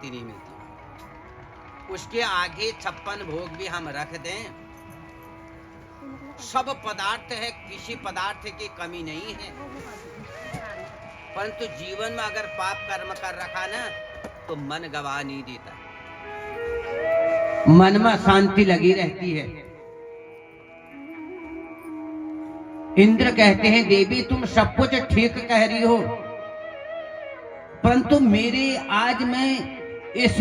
शांति नहीं मिलती। उसके आगे 56 भोग भी हम रख दें, सब पदार्थ है, किसी पदार्थ की कमी नहीं है, परंतु जीवन में अगर पाप कर्म कर रखा ना तो मन गवा नहीं देता, मन में शांति लगी रहती है। इंद्र कहते हैं देवी तुम सब कुछ ठीक कह रही हो, परंतु मेरे आज मैं इस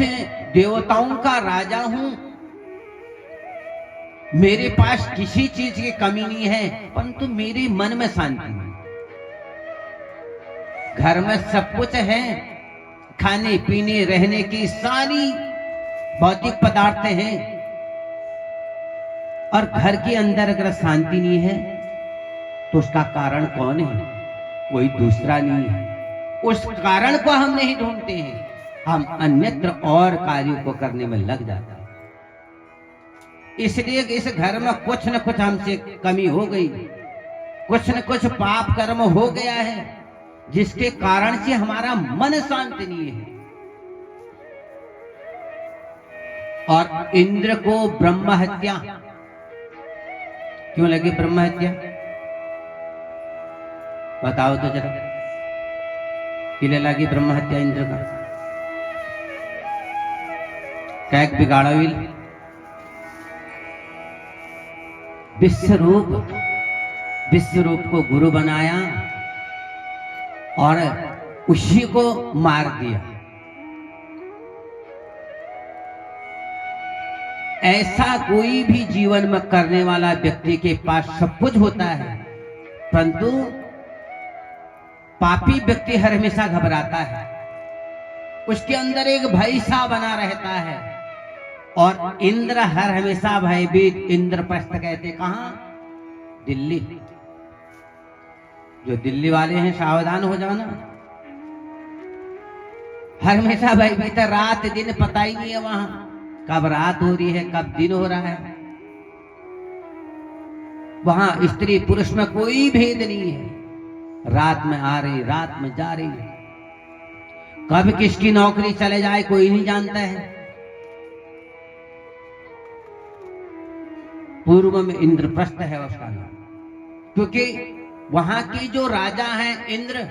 देवताओं का राजा हूं, मेरे पास किसी चीज की कमी नहीं है, परंतु मेरे मन में शांति नहीं। घर में सब कुछ है, खाने पीने रहने की सारी भौतिक पदार्थ हैं, और घर के अंदर अगर शांति नहीं है तो उसका कारण कौन है? कोई दूसरा नहीं है। उस कारण को हम नहीं ढूंढते हैं, हम अन्यत्र और कार्यों को करने में लग जाते हैं। इसलिए इस घर में कुछ न कुछ हमसे कमी हो गई, कुछ न कुछ पाप कर्म हो गया है, जिसके कारण से हमारा मन शांत नहीं है। और इंद्र को ब्रह्म हत्या क्यों लगी? ब्रह्म हत्या बताओ तो जरा, किले लगी ब्रह्म हत्या इंद्र का? कैक बिगाड़ा विल विश्वरूप को गुरु बनाया और उसी को मार दिया। ऐसा कोई भी जीवन में करने वाला व्यक्ति के पास सब कुछ होता है, परंतु पापी व्यक्ति हर हमेशा घबराता है, उसके अंदर एक भय सा बना रहता है। और इंद्र हर हमेशा भयभीत। इंद्रप्रस्थ कहते कहां? दिल्ली। जो दिल्ली वाले हैं सावधान हो जाना, हर हमेशा भयभीत, रात दिन पता ही नहीं है वहां कब रात हो रही है कब दिन हो रहा है। वहां स्त्री पुरुष में कोई भेद नहीं है, रात में आ रही रात में जा रही है, कब किसकी नौकरी चले जाए कोई नहीं जानता है। पूर्व में इंद्रप्रस्थ है उसका नाम, क्योंकि वहां के जो राजा हैं इंद्र,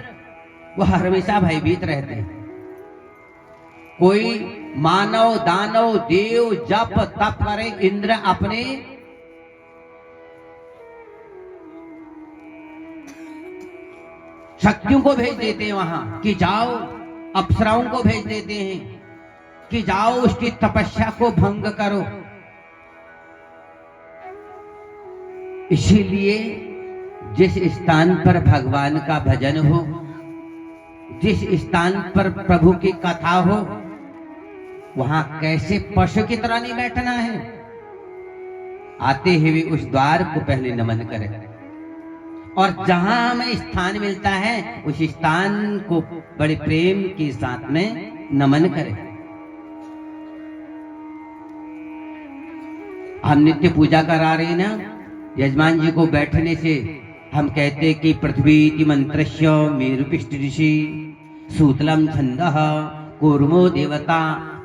वह हमेशा भयभीत रहते हैं। कोई मानव दानव देव जप तप करे, इंद्र अपने शक्तियों को भेज देते हैं वहां कि जाओ, अप्सराओं को भेज देते हैं कि जाओ उसकी तपस्या को भंग करो। इसीलिए जिस स्थान पर भगवान का भजन हो, जिस स्थान पर प्रभु की कथा हो, वहां कैसे पशु की तरह नहीं बैठना है। आते हुए उस द्वार को पहले नमन करें, और जहां हमें स्थान मिलता है उस स्थान को बड़े प्रेम के साथ में नमन करें। हम नित्य पूजा करा रहे हैं ना, यजमान जी को बैठने से हम कहते कि पृथ्वी मंत्रस्य मेरुपिष्ट ऋषि सूतलम छंदः कूर्मो देवता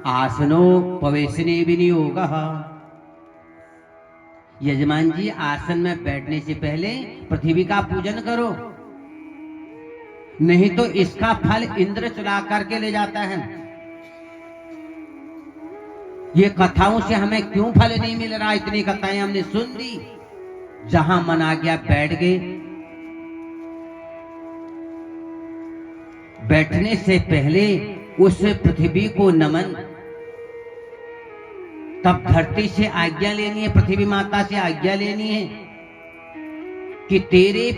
आसनो पवेशने विनियोगः। यजमान जी आसन में बैठने से पहले पृथ्वी का पूजन करो, नहीं तो इसका फल इंद्र चुरा करके ले जाता है। ये कथाओं से हमें क्यों फल नहीं मिल रहा? इतनी कथाएं हमने सुन ली, जहां मन आ गया बैठ गए। बैठने से पहले उस पृथ्वी को नमन, तब धरती से आज्ञा लेनी है, पृथ्वी माता से आज्ञा लेनी है कि तेरे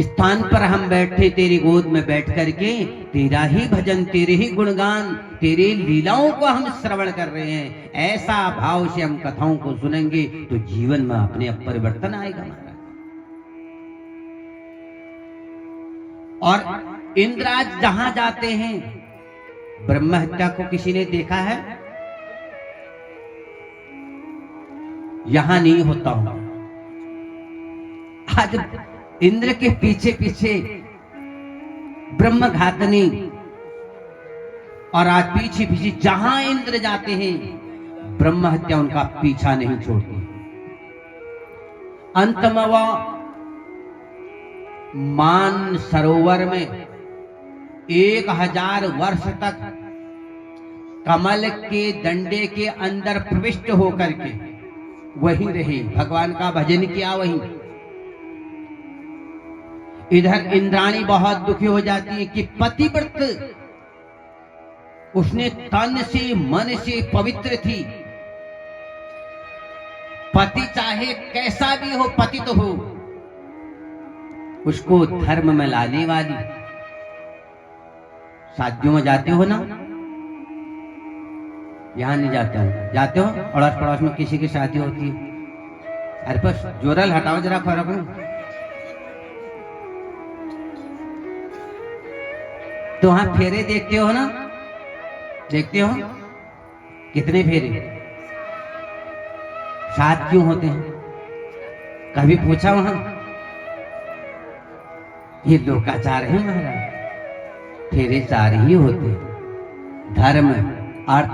स्थान पर हम बैठे, तेरी गोद में बैठ करके तेरा ही भजन, तेरे ही गुणगान, तेरे लीलाओं को हम श्रवण कर रहे हैं। ऐसा भाव से हम कथाओं को सुनेंगे तो जीवन में अपने आप परिवर्तन आएगा हमारा। और इंद्राज जहां जाते हैं, ब्रह्म हत्या को किसी ने देखा है? यहां नहीं होता हूं। आज इंद्र के पीछे पीछे ब्रह्मघातनी और आज पीछे पीछे जहां इंद्र जाते हैं ब्रह्म हत्या उनका पीछा नहीं छोड़ती। अंत में वह मान सरोवर में 1000 वर्ष तक कमल के दंडे के अंदर प्रविष्ट होकर के वहीं रहे, भगवान का भजन किया वहीं। इधर इंद्राणी बहुत दुखी हो जाती है कि पतिव्रत, उसने तन से मन से पवित्र थी, पति चाहे कैसा भी हो पति तो हो, उसको धर्म में लाने वाली। शादियों में जाते हो ना, यहां नहीं जाते हो, जाते हो अड़ोस पड़ोस में किसी की शादी होती है, अरे बस जोरल हटाओ जरा फर्क में, तो वहां फेरे देखते हो ना, देखते हो कितने फेरे, 7 क्यों होते हैं? कभी पूछा वहां? ये लोकाचार है महाराज, फेरे 4 ही होते, धर्म, अर्थ,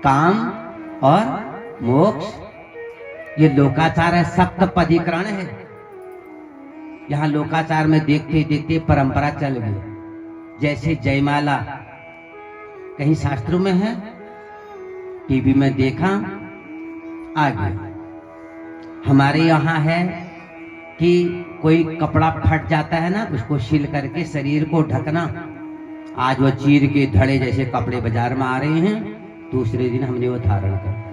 काम और मोक्ष। ये लोकाचार है, सप्तपदीकरण है। यहां लोकाचार में देखते देखते परंपरा चल गई। जैसे जयमाला कहीं शास्त्रों में है, टीवी में देखा, आ गया। हमारे यहाँ है कि कोई कपड़ा फट जाता है ना, उसको सिल करके शरीर को ढकना। आज वो चीर के धड़े जैसे कपड़े बाजार में आ रहे हैं, दूसरे दिन हमने वो धारण कर।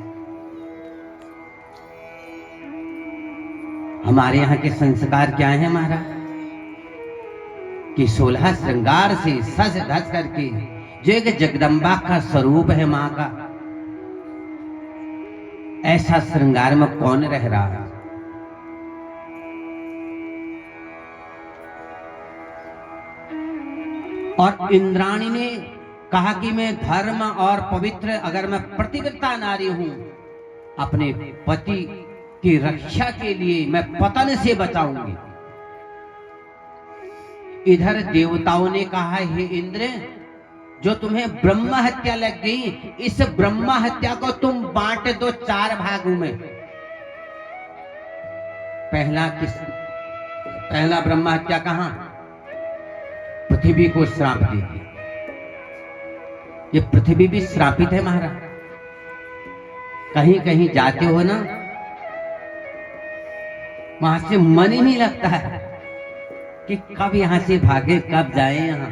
हमारे यहाँ के संस्कार क्या है महाराज कि 16 श्रृंगार से सज धज करके, जो एक जगदम्बा का स्वरूप है मां का, ऐसा श्रृंगार में कौन रह रहा है? और इंद्राणी ने कहा कि मैं धर्म और पवित्र, अगर मैं प्रतिव्रता नारी हूं, अपने पति की रक्षा के लिए मैं पतन से बचाऊंगी। इधर देवताओं ने कहा, हे इंद्र, जो तुम्हें ब्रह्म हत्या लग गई, इस ब्रह्म हत्या को तुम बांट दो 4 भागों में। पहला ब्रह्म हत्या कहां? पृथ्वी को श्राप दे दिया। ये पृथ्वी भी श्रापित है महाराज। कहीं कहीं जाते हो ना, वहां से मन ही नहीं लगता है कि कब यहां से भागे, कब जाए यहां।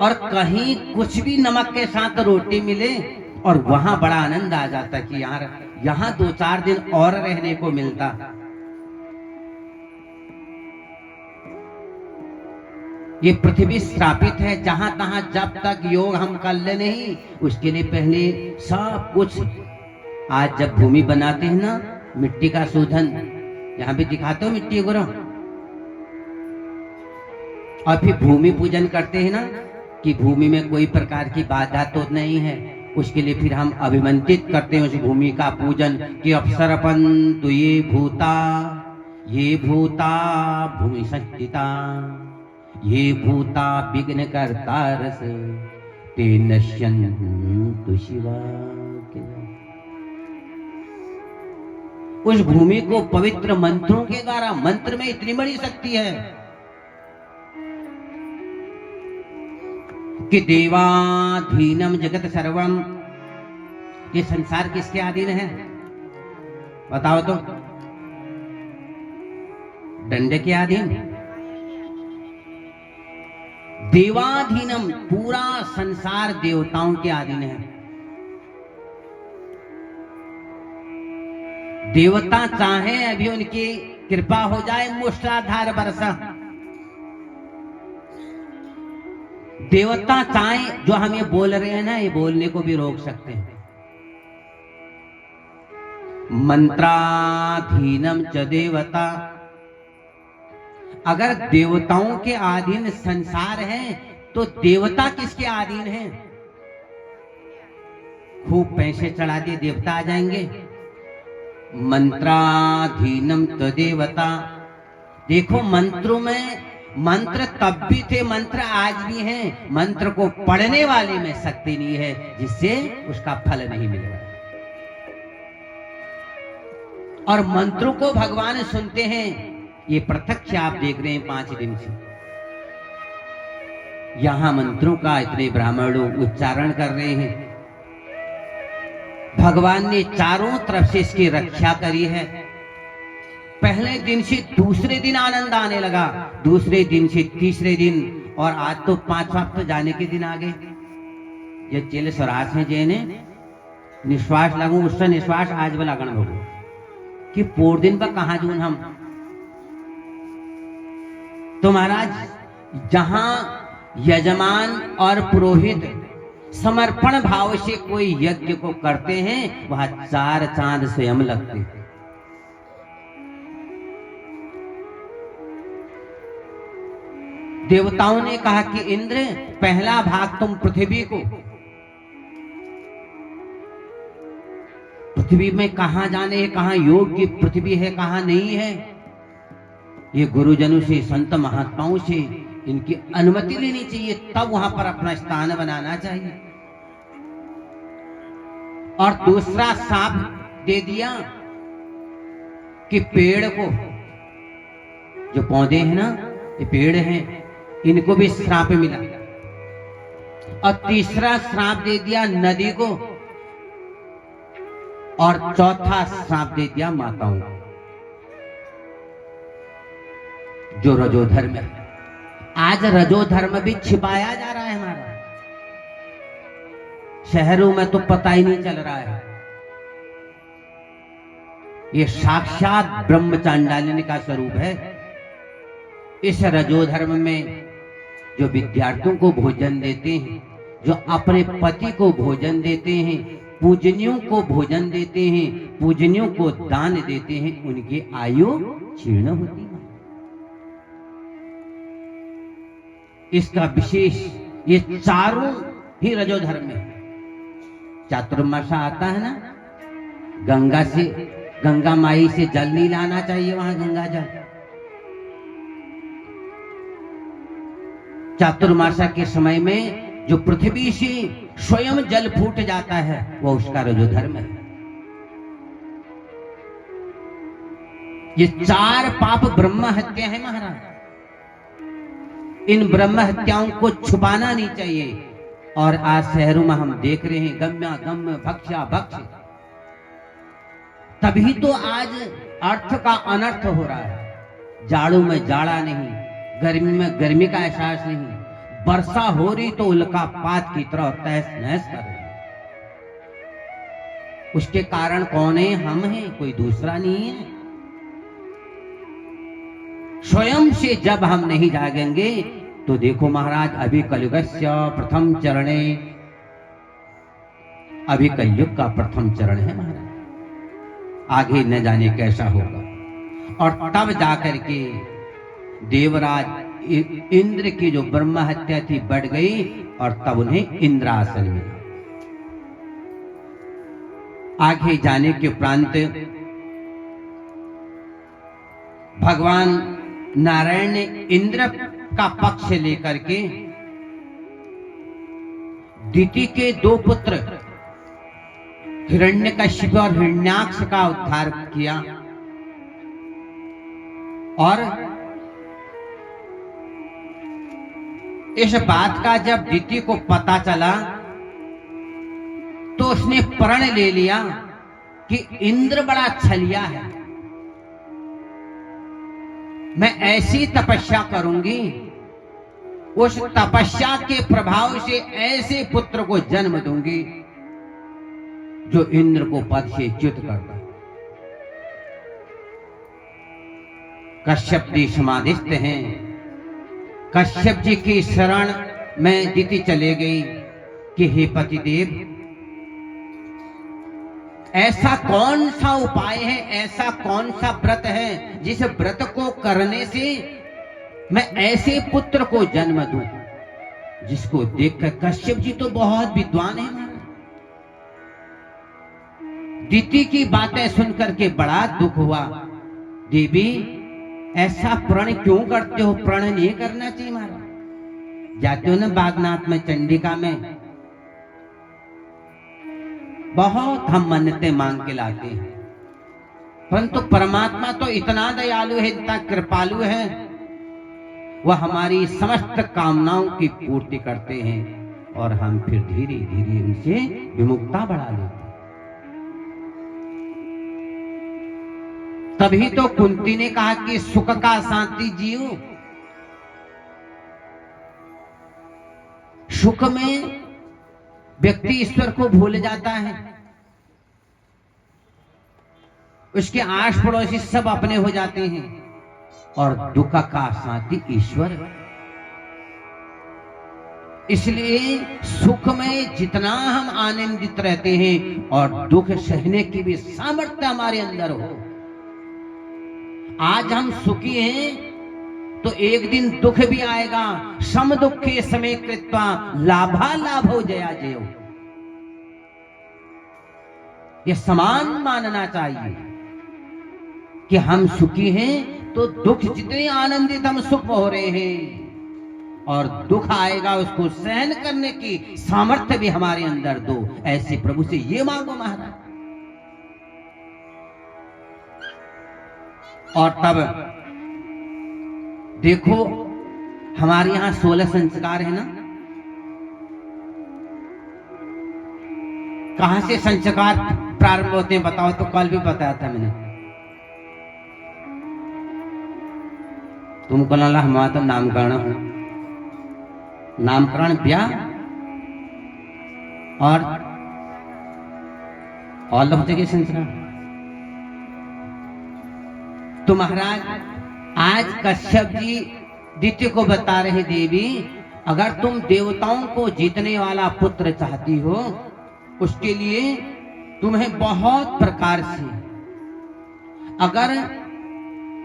और कहीं कुछ भी नमक के साथ रोटी मिले और वहां बड़ा आनंद आ जाता कि यार यहां 2-4 दिन और रहने को मिलता। ये पृथ्वी श्रापित है। जहां तहां जब तक योग हम कर ले नहीं, उसके लिए पहले सब कुछ। आज जब भूमि बनाते हैं ना, मिट्टी का शोधन, यहां भी दिखाते हो मिट्टी गुरु, और फिर भूमि पूजन करते हैं ना कि भूमि में कोई प्रकार की बाधा तो नहीं है। उसके लिए फिर हम अभिमंत्रित करते हैं उस भूमि का पूजन कि अप्सरपन्तु ये भूता भूमि संस्थिता, ये भूता विघ्न करता रस ते नश्यन्तु शिवा। उस भूमि को पवित्र मंत्रों के द्वारा, मंत्र में इतनी बड़ी शक्ति है कि देवाधीनम जगत सर्वम। ये संसार किसके अधीन है बताओ तो? डंडे के अधीन? देवाधीनम, पूरा संसार देवताओं के अधीन है। देवता चाहे अभी उनकी कृपा हो जाए, मूसलाधार वर्षा। देवता चाहे, जो हम ये बोल रहे हैं ना, ये बोलने को भी रोक सकते हैं। मंत्राधीनम च देवता। अगर देवताओं के अधीन संसार है तो देवता किसके अधीन है? खूब पैसे चढ़ा दिए देवता आ जाएंगे। मंत्राधीनम च देवता। देखो मंत्रों में मंत्र तब भी थे, मंत्र आज भी हैं। मंत्र को पढ़ने वाले में शक्ति नहीं है, जिससे उसका फल नहीं मिल रहा। और मंत्रों को भगवान सुनते हैं, ये प्रत्यक्ष आप देख रहे हैं 5 दिन से। यहां मंत्रों का इतने ब्राह्मण लोग उच्चारण कर रहे हैं। भगवान ने चारों तरफ से इसकी रक्षा करी है। पहले दिन से दूसरे दिन आनंद आने लगा, दूसरे दिन से तीसरे दिन, और आज तो 5 वक्त जाने के दिन आ गए। ये चेले स्वराज हैं जे ने निश्वास लगू, उससे निश्वास आज वाला गण हो कि पोर दिन पर कहां जून हम। तो महाराज जहां यजमान और पुरोहित समर्पण भाव से कोई यज्ञ को करते हैं, वहां 4 चांद स्वयं लगते हैं। देवताओं ने कहा कि इंद्र, पहला भाग तुम पृथ्वी को, पृथ्वी में कहां जाने, कहां योग्य पृथ्वी है, कहां नहीं है, ये गुरुजनों से, संत महात्माओं से इनकी अनुमति लेनी चाहिए, तब वहां पर अपना स्थान बनाना चाहिए। और दूसरा साप दे दिया कि पेड़ को, जो पौधे हैं ना, ये पेड़ हैं, इनको भी श्राप मिला। और तीसरा श्राप दे दिया नदी को, और चौथा श्राप दे दिया माताओं को, जो रजोधर्म है। आज रजोधर्म भी छिपाया जा रहा है हमारा, शहरों में तो पता ही नहीं चल रहा है। ये साक्षात ब्रह्म चांडालिनी का स्वरूप है। इस रजोधर्म में जो विद्यार्थियों को भोजन देते हैं, जो अपने पति को भोजन देते हैं, पूजनियों को भोजन देते हैं, पूजनियों को दान देते हैं, उनकी आयु क्षीण होती है। इसका विशेष ये चारों ही रजोधर्म है। चातुर्मासा आता है ना, गंगा से, गंगा माई से जल नहीं लाना चाहिए, वहां गंगा जल। चातुर्मासा के समय में जो पृथ्वी से स्वयं जल फूट जाता है, वो उसका रजोधर्म है। ये 4 पाप ब्रह्म हत्या है महाराज। इन ब्रह्म हत्याओं को छुपाना नहीं चाहिए। और आज शहरों में हम देख रहे हैं गम्या गम्य, भक्ष्या भक्ष। तभी तो आज अर्थ का अनर्थ हो रहा है। जाड़ों में जाड़ा नहीं, गर्मी में गर्मी का एहसास नहीं, वर्षा हो रही तो उल्का पात की तरह तहस नहस कर रही। उसके कारण कौन है? हम हैं, कोई दूसरा नहीं है। स्वयं से जब हम नहीं जागेंगे तो देखो महाराज, अभी कलयुगस्य प्रथम चरणे, अभी कलयुग का प्रथम चरण है महाराज। आगे न जाने कैसा होगा। और तब जाकर के देवराज इंद्र की जो ब्रह्म हत्या थी बढ़ गई, और तब उन्हें इंद्रासन मिला। आगे जाने के उपरांत भगवान नारायण ने इंद्र का पक्ष लेकर के दिति के 2 पुत्र हिरण्यकशिप और हिरण्याक्ष का उद्धार किया। और इस बात का जब दिति को पता चला तो उसने प्रण ले लिया कि इंद्र बड़ा छलिया है, मैं ऐसी तपस्या करूंगी, उस तपस्या के प्रभाव से ऐसे पुत्र को जन्म दूंगी जो इंद्र को पद से च्युत कर दे। कश्यप जी समाधिस्थ हैं। कश्यप जी की शरण में दिति चले गई कि हे पतिदेव, ऐसा कौन सा उपाय है, ऐसा कौन सा व्रत है जिस व्रत को करने से मैं ऐसे पुत्र को जन्म दूं, जिसको देखकर कश्यप जी तो बहुत विद्वान है। दिति की बातें सुनकर के बड़ा दुख हुआ। देवी, ऐसा प्रण क्यों करते हो? प्रण नहीं करना चाहिए महाराज। जाते हो ना बागनाथ में, चंडिका में, बहुत हम मन्नतें मांग के लाते हैं, परंतु परमात्मा तो इतना दयालु है, इतना कृपालु है, वह हमारी समस्त कामनाओं की पूर्ति करते हैं और हम फिर धीरे धीरे उनसे विमुखता बढ़ा लेते हैं। तभी तो कुंती ने कहा कि सुख का शांति जीव। सुख में व्यक्ति ईश्वर को भूल जाता है, उसके आस पड़ोसी सब अपने हो जाते हैं, और दुख का साथी ईश्वर। इसलिए सुख में जितना हम आनंदित रहते हैं और दुख सहने की भी सामर्थ्य हमारे अंदर हो। आज हम सुखी हैं तो एक दिन दुख भी आएगा। सम दुखे समय कृत्वा लाभा लाभो जया जयो, ये समान मानना चाहिए कि हम सुखी हैं तो दुख जितने आनंदित हम सुख हो रहे हैं, और दुख आएगा उसको सहन करने की सामर्थ्य भी हमारे अंदर दो। ऐसे प्रभु से ये मांगो महाराज। और तब देखो हमारे यहां 16 संस्कार है ना। कहां से संस्कार प्रारंभ होते हैं बताओ तो? कल भी बताया था मैंने तुमको। नाला हमारा तो नामकरण हो, नामकरण, ब्याह और लोग जगह संस्कार। तो महाराज आज कश्यप जी दित्य को बता रहे, देवी अगर तुम देवताओं को जीतने वाला पुत्र चाहती हो, उसके लिए तुम्हें बहुत प्रकार से, अगर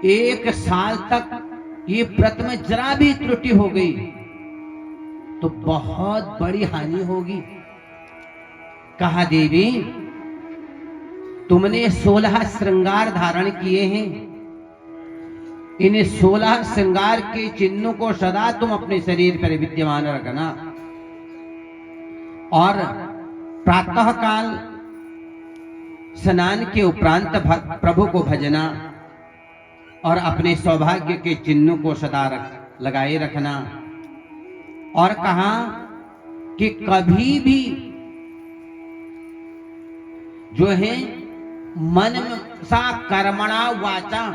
1 साल तक ये व्रत में जरा भी त्रुटि हो गई तो बहुत बड़ी हानि होगी। कहा देवी तुमने 16 श्रृंगार धारण किए हैं, इन 16 श्रृंगार के चिन्हों को सदा तुम अपने शरीर पर विद्यमान रखना, और प्रातः काल स्नान के उपरांत प्रभु को भजना और अपने सौभाग्य के चिन्हों को सदा लगाए रखना। और कहा कि कभी भी जो है मन सा कर्मणा वाचा,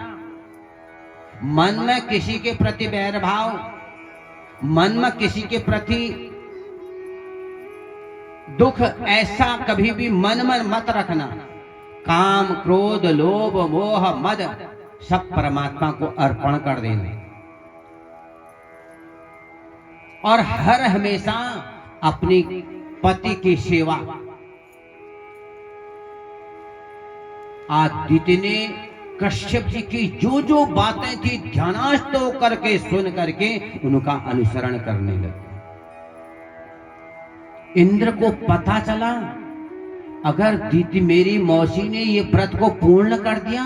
मन में किसी के प्रति बैर भाव, मन में किसी के प्रति दुख, ऐसा कभी भी मन में मत रखना। काम क्रोध लोभ मोह मद सब परमात्मा को अर्पण कर देने, और हर हमेशा अपनी पति की सेवा। आदित्य ने कश्यप जी की जो जो बातें थी ध्यानस्थ होकर के सुन करके उनका अनुसरण करने लगे। इंद्र को पता चला अगर दीति मेरी मौसी ने ये व्रत को पूर्ण कर दिया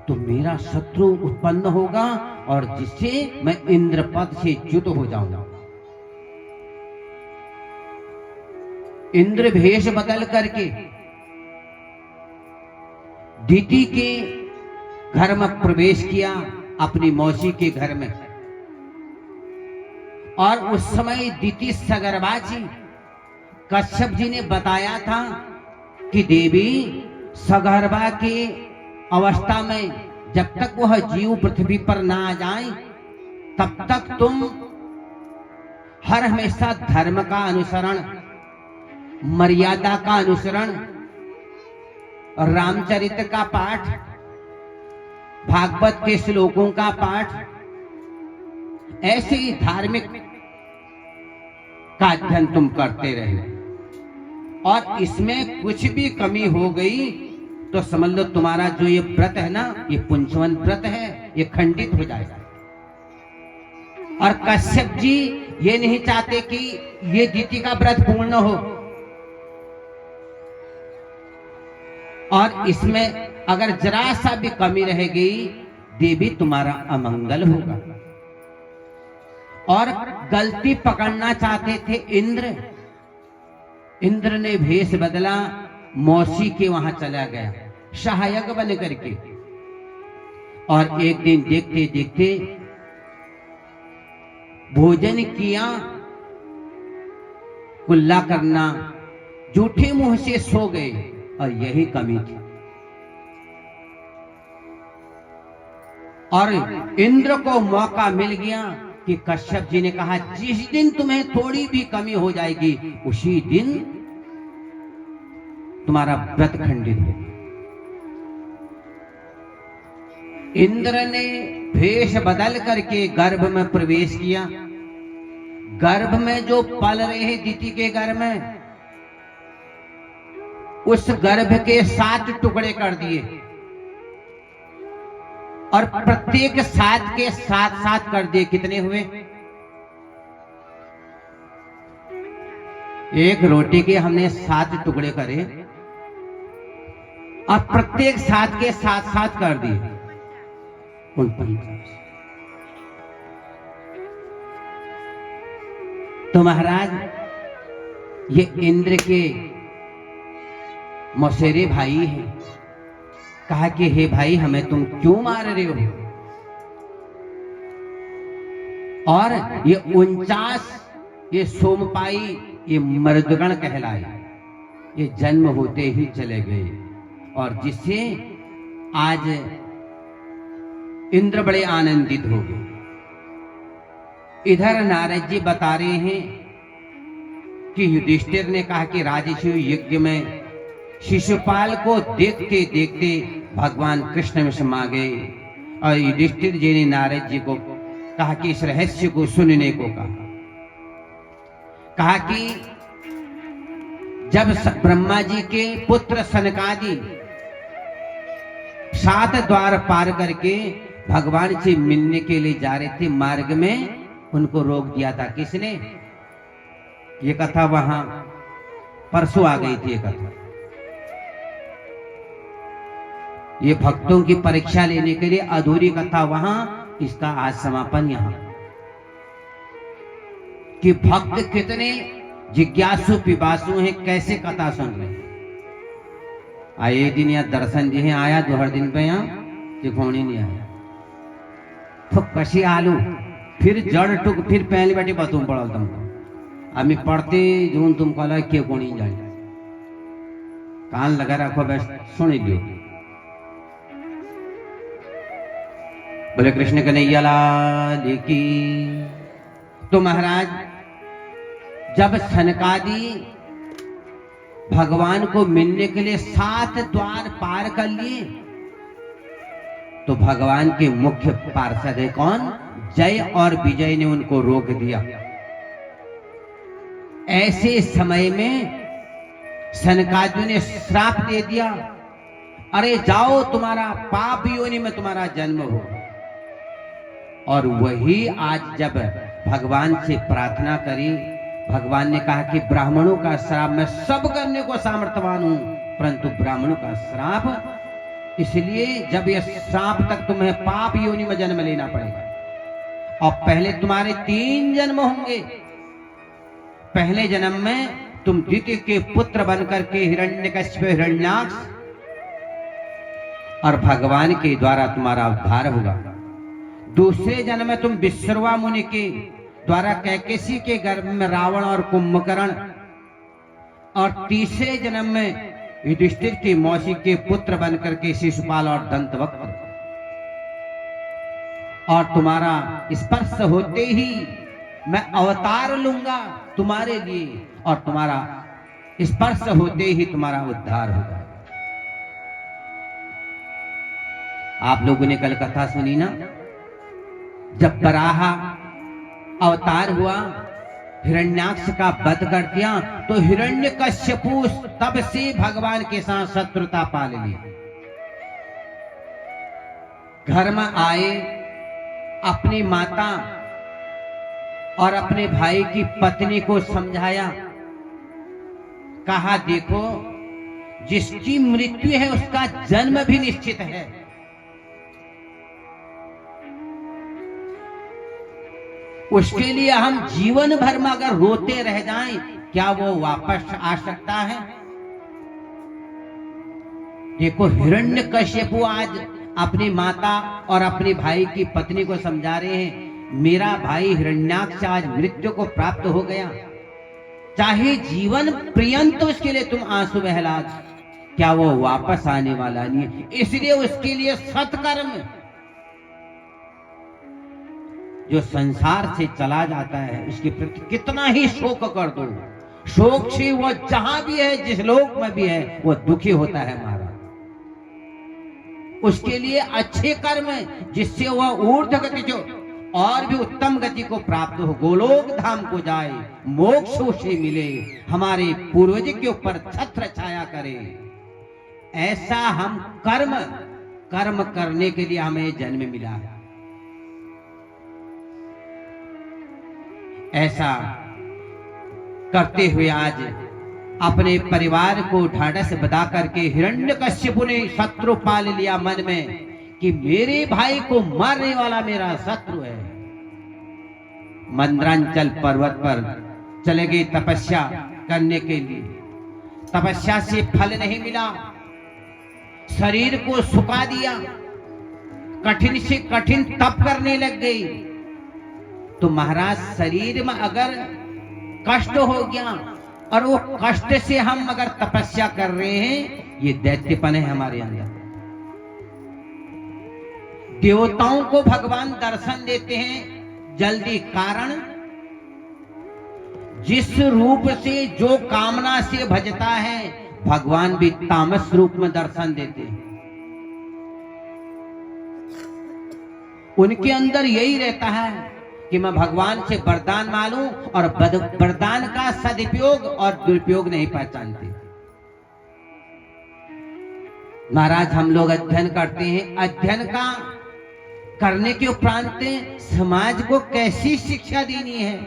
तो मेरा शत्रु उत्पन्न होगा और जिससे मैं इंद्र पद से च्युत हो जाऊंगा। इंद्र भेष बदल करके दीति के घर में प्रवेश किया, अपनी मौसी के घर में। और उस समय दीति सगर्भाची, कश्यप जी ने बताया था कि देवी सगर्भा की अवस्था में जब तक वह जीव पृथ्वी पर ना आ जाए तब तक तुम हर हमेशा धर्म का अनुसरण, मर्यादा का अनुसरण, रामचरित्र का पाठ, भागवत के श्लोकों का पाठ, ऐसे ही धार्मिक का अध्ययन तुम करते रहे। और इसमें कुछ भी कमी हो गई तो समझ लो तुम्हारा जो ये व्रत है ना, ये पुंचवन व्रत है, ये खंडित हो जाएगा। और कश्यप जी ये नहीं चाहते कि ये दीति का व्रत पूर्ण हो, और इसमें अगर जरा सा भी कमी रह गई, देवी तुम्हारा अमंगल होगा। और गलती पकड़ना चाहते थे इंद्र। इंद्र ने भेष बदला, मौसी के वहां चला गया सहायक बन करके। और एक दिन देखते देखते भोजन किया, कुल्ला करना, झूठे मुंह से सो गए। और यही कमी थी। और इंद्र को मौका मिल गया कि कश्यप जी ने कहा, जिस दिन तुम्हें थोड़ी भी कमी हो जाएगी उसी दिन तुम्हारा व्रत खंडित हो। इंद्र ने भेष बदल करके गर्भ में प्रवेश किया। गर्भ में जो पल रहे दिति के गर्भ में, उस गर्भ के 7 टुकड़े कर दिए। और प्रत्येक 7 के 7 कर दिए। कितने हुए? एक रोटी के हमने 7 टुकड़े करे और प्रत्येक 7 के 7 कर दिए। 49। तो महाराज ये इंद्र के मौसेरे भाई हैं। कहा कि हे भाई, हमें तुम क्यों मार रहे हो? और ये 49 ये सोमपाई, ये मर्दगण कहलाए, ये जन्म होते ही चले गए। और जिससे आज इंद्र बड़े आनंदित हो गए। इधर नारद जी बता रहे हैं कि युधिष्ठिर ने कहा कि राजर्षि यज्ञ में शिशुपाल को देखते देखते भगवान कृष्ण में समा गए। और युधिष्ठिर जी ने नारद जी को कहा कि इस रहस्य को सुनने को कहा कि जब ब्रह्मा जी के पुत्र सनकादि 7 द्वार पार करके भगवान से मिलने के लिए जा रहे थे, मार्ग में उनको रोक दिया था। किसने? ये कथा वहां परसों आ गई थी। ये कथा ये भक्तों की परीक्षा लेने के लिए अधूरी कथा वहां, इसका आज समापन यहां। कि भक्त कितने जिज्ञासु पिपासु हैं, कैसे कथा सुन रहे। आए दिन या दर्शन जी हैं आया, दोहर दिन पे यहाँ चिखोणी नहीं आया तो कशी आलू फिर जड़ टुक फिर पहले बैठे बतूम पड़ल तुमको। अमी पढ़ते जो तुम कहला के कोणी जाए, कान लगा रखो, बस सुन लियो। बोले कृष्ण कन्हैया लाल की। तो महाराज जब सनकादि भगवान को मिलने के लिए 7 द्वार पार कर लिए, तो भगवान के मुख्य पार्षद है कौन? जय और विजय ने उनको रोक दिया। ऐसे समय में सनकादि ने श्राप दे दिया, अरे जाओ, तुम्हारा पाप योनि में तुम्हारा जन्म हो। और वही आज जब भगवान से प्रार्थना करी, भगवान ने कहा कि ब्राह्मणों का श्राप मैं सब करने को सामर्थ्यवान हूं, परंतु ब्राह्मणों का श्राप, इसलिए जब यह श्राप तक तुम्हें पाप योनि में जन्म लेना पड़ेगा। और पहले तुम्हारे 3 जन्म होंगे। पहले जन्म में तुम द्वितीय के पुत्र बनकर के हिरण्यकश्यप हिरण्याक्ष, और भगवान के द्वारा तुम्हारा उद्धार होगा। दूसरे जन्म में तुम विश्रवा मुनि के द्वारा कैकेसी के गर्भ में रावण और कुंभकर्ण, और तीसरे जन्म में युधिष्ठिर की मौसी के पुत्र बनकर के शिशुपाल और दंतवक्त्र। और तुम्हारा स्पर्श होते ही मैं अवतार लूंगा तुम्हारे लिए, और तुम्हारा स्पर्श होते ही तुम्हारा उद्धार होगा। आप लोगों ने कल कथा सुनी ना, जब बराहा अवतार हुआ, हिरण्याक्ष का वध कर दिया, तो हिरण्यकश्यपु तब से भगवान के साथ शत्रुता पाल ली। घर में आए, अपनी माता और अपने भाई की पत्नी को समझाया, कहा देखो जिसकी मृत्यु है उसका जन्म भी निश्चित है। उसके लिए हम जीवन भर में अगर रोते रह जाएं, क्या वो वापस आ सकता है? देखो, हिरण्यकश्यपु आज अपनी माता और अपने भाई की पत्नी को समझा रहे हैं, मेरा भाई हिरण्याक्ष आज मृत्यु को प्राप्त हो गया, चाहे जीवन पर्यंत उसके लिए तुम आंसू बहला, क्या वो वापस आने वाला नहीं है? इसलिए उसके लिए सत्कर्म, जो संसार से चला जाता है उसके प्रति कितना ही शोक कर दो, शोक से वो जहां भी है, जिस लोक में भी है, वो दुखी होता है महाराज। उसके लिए अच्छे कर्म जिससे वह ऊर्ध्व गति जो और भी उत्तम गति को प्राप्त हो, गोलोक धाम को जाए, मोक्ष उसे मिले, हमारे पूर्वज के ऊपर छत्र छाया करे, ऐसा हम कर्म करने के लिए हमें जन्म मिला है। ऐसा करते हुए आज अपने परिवार को ढाढ़स बता करके हिरण्यकश्यप ने शत्रु पाल लिया मन में कि मेरे भाई को मारने वाला मेरा शत्रु है। मंद्रांचल पर्वत पर चले गए तपस्या करने के लिए। तपस्या से फल नहीं मिला, शरीर को सुखा दिया, कठिन से कठिन तप करने लग गई। तो महाराज, शरीर में अगर कष्ट हो गया और वो कष्ट से हम अगर तपस्या कर रहे हैं, ये दैत्यपन है हमारे अंदर। देवताओं को भगवान दर्शन देते हैं जल्दी, कारण जिस रूप से, जो कामना से भजता है, भगवान भी तामस रूप में दर्शन देते हैं। उनके अंदर यही रहता है कि मैं भगवान से वरदान मांगूं और वरदान का सदुपयोग और दुरुपयोग नहीं पहचानते। महाराज, हम लोग अध्ययन करते हैं, अध्ययन का करने के उपरांत समाज को कैसी शिक्षा देनी है,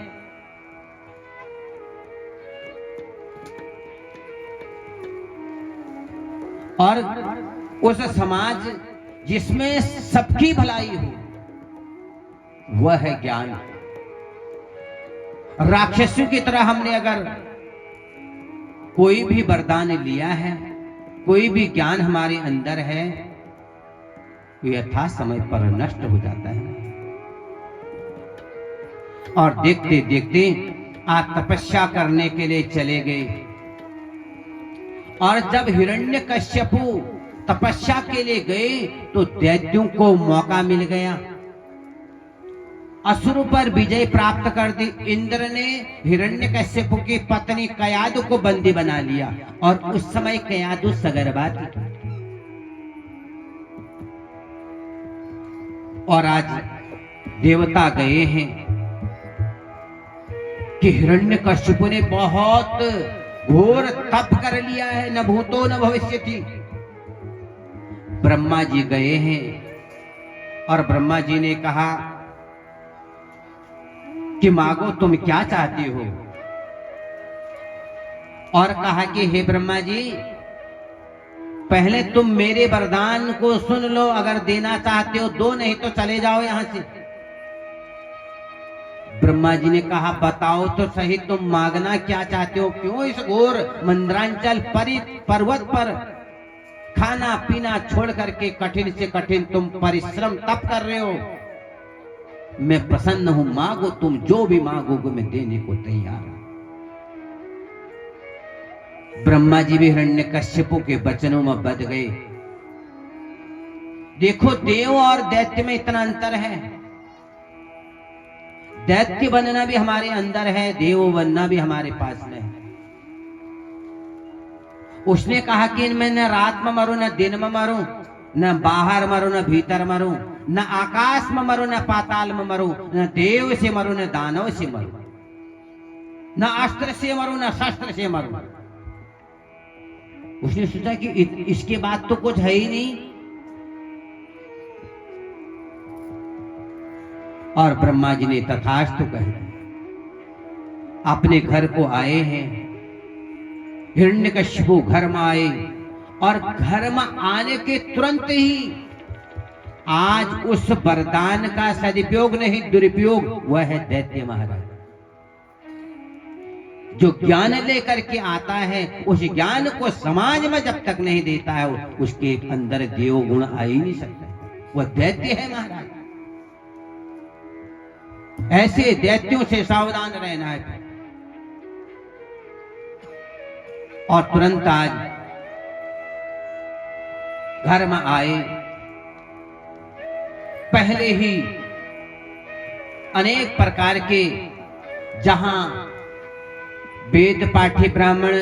और उस समाज जिसमें सबकी भलाई हो, वह है ज्ञान। राक्षसों की तरह हमने अगर कोई भी वरदान लिया है, कोई भी ज्ञान हमारे अंदर है, तो यथा समय पर नष्ट हो जाता है। और देखते देखते आप तपस्या करने के लिए चले गए, और जब हिरण्यकश्यपु तपस्या के लिए गए तो दैत्यों को मौका मिल गया, असुर पर विजय प्राप्त कर दी। इंद्र ने हिरण्यकश्यप की पत्नी कयादु को बंदी बना लिया, और उस समय कयादु सगर्भवती थी। और आज देवता गए हैं कि हिरण्यकश्यप ने बहुत घोर तप कर लिया है, न भूतो न भविष्यति। ब्रह्मा जी गए हैं, और ब्रह्मा जी ने कहा कि मांगो, तुम क्या चाहती हो? और कहा कि हे ब्रह्मा जी, पहले तुम मेरे वरदान को सुन लो, अगर देना चाहते हो दो, नहीं तो चले जाओ यहां से। ब्रह्मा जी ने कहा, बताओ तो सही, तुम मांगना क्या चाहते हो? क्यों इस घोर मंद्रांचल पर्वत पर खाना पीना छोड़ करके कठिन से कठिन तुम परिश्रम तप कर रहे हो? मैं प्रसन्न हूं, मांगो, तुम जो भी मांगोगे मैं देने को तैयार हूं। ब्रह्मा जी भी हिरण्यकश्यप के वचनों में बध गए। देखो, देव और दैत्य में इतना अंतर है। दैत्य बनना भी हमारे अंदर है, देव बनना भी हमारे पास में है। उसने कहा कि मैं न रात में मरूं, न दिन में मरूं, न बाहर मरूं, न भीतर मरूं, न आकाश में मरूं, न पाताल में मरूं, न देव से मरूं, न दानव से मरूं, न अस्त्र से मरूं, न शस्त्र से मरूं। उसने सोचा कि इसके बाद तो कुछ है ही नहीं। और ब्रह्मा जी ने तथास्तु कहा। अपने घर को आए हैं, हिरण्यकश्यप घर में आए, और घर में आने के तुरंत ही आज उस वरदान का सदुपयोग नहीं दुरुपयोग, वह है दैत्य महाराज। जो ज्ञान लेकर के आता है उस ज्ञान को समाज में जब तक नहीं देता है उसके अंदर देव गुण आ ही नहीं सकता, वह दैत्य है महाराज। ऐसे दैत्यों से सावधान रहना है। और तुरंत आज घर में आए, पहले ही अनेक प्रकार के जहां वेद पाठी ब्राह्मण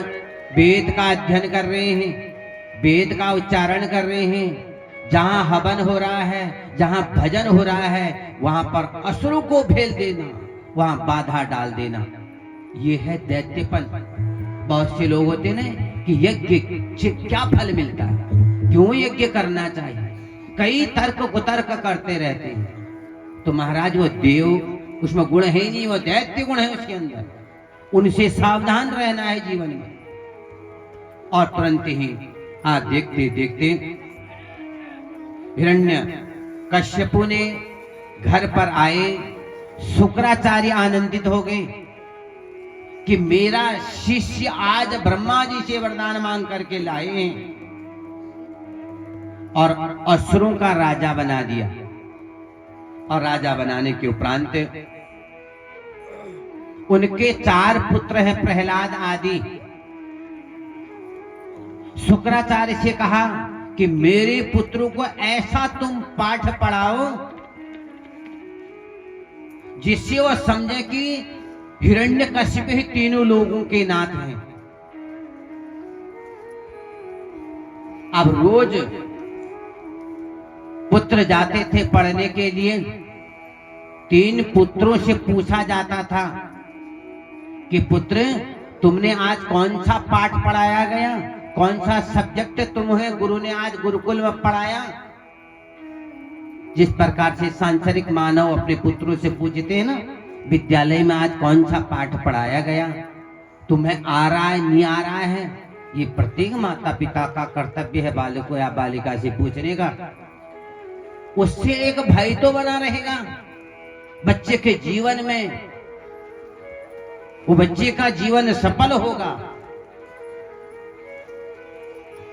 वेद का अध्ययन कर रहे हैं, वेद का उच्चारण कर रहे हैं, जहां हवन हो रहा है, जहां भजन हो रहा है, वहां पर असुरों को भेल देना, वहां बाधा डाल देना, ये है दैत्यपन। बहुत से लोग होते ना कि यज्ञ से क्या फल मिलता है, क्यों यज्ञ करना चाहिए, कई तर्क कुतर्क करते रहते हैं। तो महाराज वो देव उसमें गुण है ही नहीं, वो दैत्य गुण है उसके अंदर, उनसे सावधान रहना है जीवन में। और तुरंत ही आज देखते देखते हिरण्य कश्यपु ने घर पर आए, शुक्राचार्य आनंदित हो गए कि मेरा शिष्य आज ब्रह्मा जी से वरदान मांग करके लाए हैं और असुरों का राजा बना दिया। और राजा बनाने के उपरांत उनके 4 पुत्र हैं, प्रहलाद आदि। शुक्राचार्य से कहा कि मेरे पुत्रों को ऐसा तुम पाठ पढ़ाओ जिससे वह समझे कि हिरण्यकशिप ही तीनों लोगों के नाथ हैं। अब रोज पुत्र जाते थे पढ़ने के लिए, 3 पुत्रों से पूछा जाता था कि पुत्र तुमने आज कौन सा पाठ पढ़ाया गया, कौन सा सब्जेक्ट तुम्हें गुरु ने आज गुरुकुल में पढ़ाया। जिस प्रकार से सांसारिक मानव अपने पुत्रों से पूछते हैं ना, विद्यालय में आज कौन सा पाठ पढ़ाया गया, तुम्हें आ रहा है नहीं आ रहा है, ये प्रत्येक माता पिता का कर्तव्य है बालकों या बालिका से पूछने का। उससे एक भय तो बना रहेगा बच्चे के जीवन में, वो बच्चे का जीवन सफल होगा।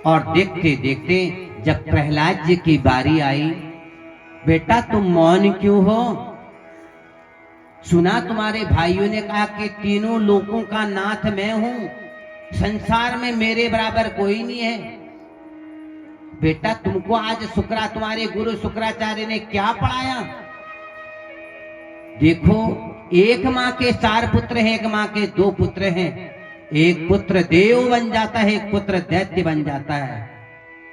और देखते देखते जब प्रहलाद जी की बारी आई, बेटा तुम मौन क्यों हो, सुना तुम्हारे भाइयों ने कहा कि तीनों लोगों का नाथ मैं हूं, संसार में मेरे बराबर कोई नहीं है। बेटा तुमको आज तुम्हारे गुरु शुक्राचार्य ने क्या पढ़ाया। देखो, एक माँ के 4 पुत्र हैं, एक माँ के 2 पुत्र हैं, एक पुत्र देव बन जाता है, एक पुत्र दैत्य बन जाता है।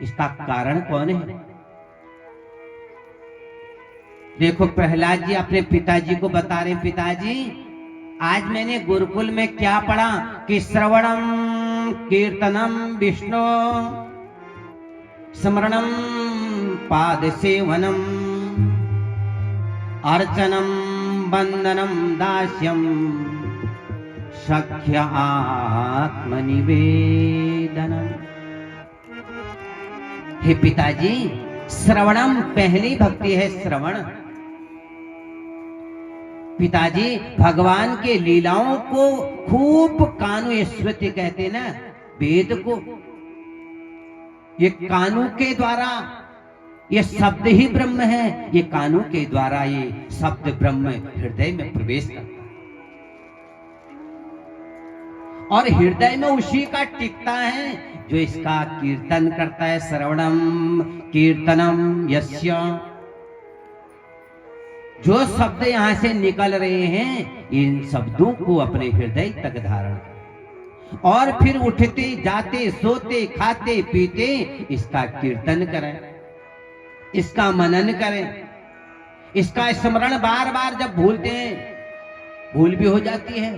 इसका कारण कौन है। देखो प्रहलाद जी अपने पिताजी को बता रहे, पिताजी आज मैंने गुरुकुल में क्या पढ़ा कि श्रवणम कीर्तनम विष्णु स्मरणम पाद सेवनम अर्चनम वंदनम दास्यम सख्य आत्मनिवेदनम। हे पिताजी, श्रवणम पहली भक्ति है, श्रवण। पिताजी भगवान के लीलाओं को खूब कानों श्रुति कहते ना, वेद को, ये कानों के द्वारा ये शब्द ही ब्रह्म है, ये कानों के द्वारा ये शब्द ब्रह्म हृदय में प्रवेश करता है और हृदय में उसी का टिकता है जो इसका कीर्तन करता है। श्रवणम कीर्तनम यस्य, जो शब्द यहां से निकल रहे हैं इन शब्दों को अपने हृदय तक धारण कर और फिर उठते जाते सोते खाते पीते इसका कीर्तन करें, इसका मनन करें, इसका स्मरण बार बार जब भूलते हैं, भूल भी हो जाती है,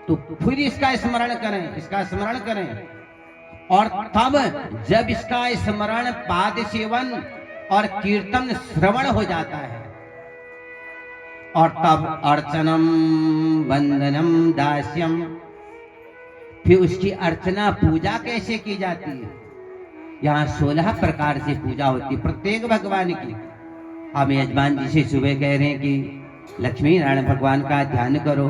तो फिर इसका स्मरण करें, इसका स्मरण करें। और तब जब इसका स्मरण पाद सेवन और कीर्तन श्रवण हो जाता है, और तब अर्चनम वंदनम दास्यम, फिर उसकी अर्चना पूजा कैसे की जाती है। यहाँ 16 प्रकार से पूजा होती है प्रत्येक भगवान की। अब यजमान जी से सुबह कह रहे हैं कि लक्ष्मी नारायण भगवान का ध्यान करो,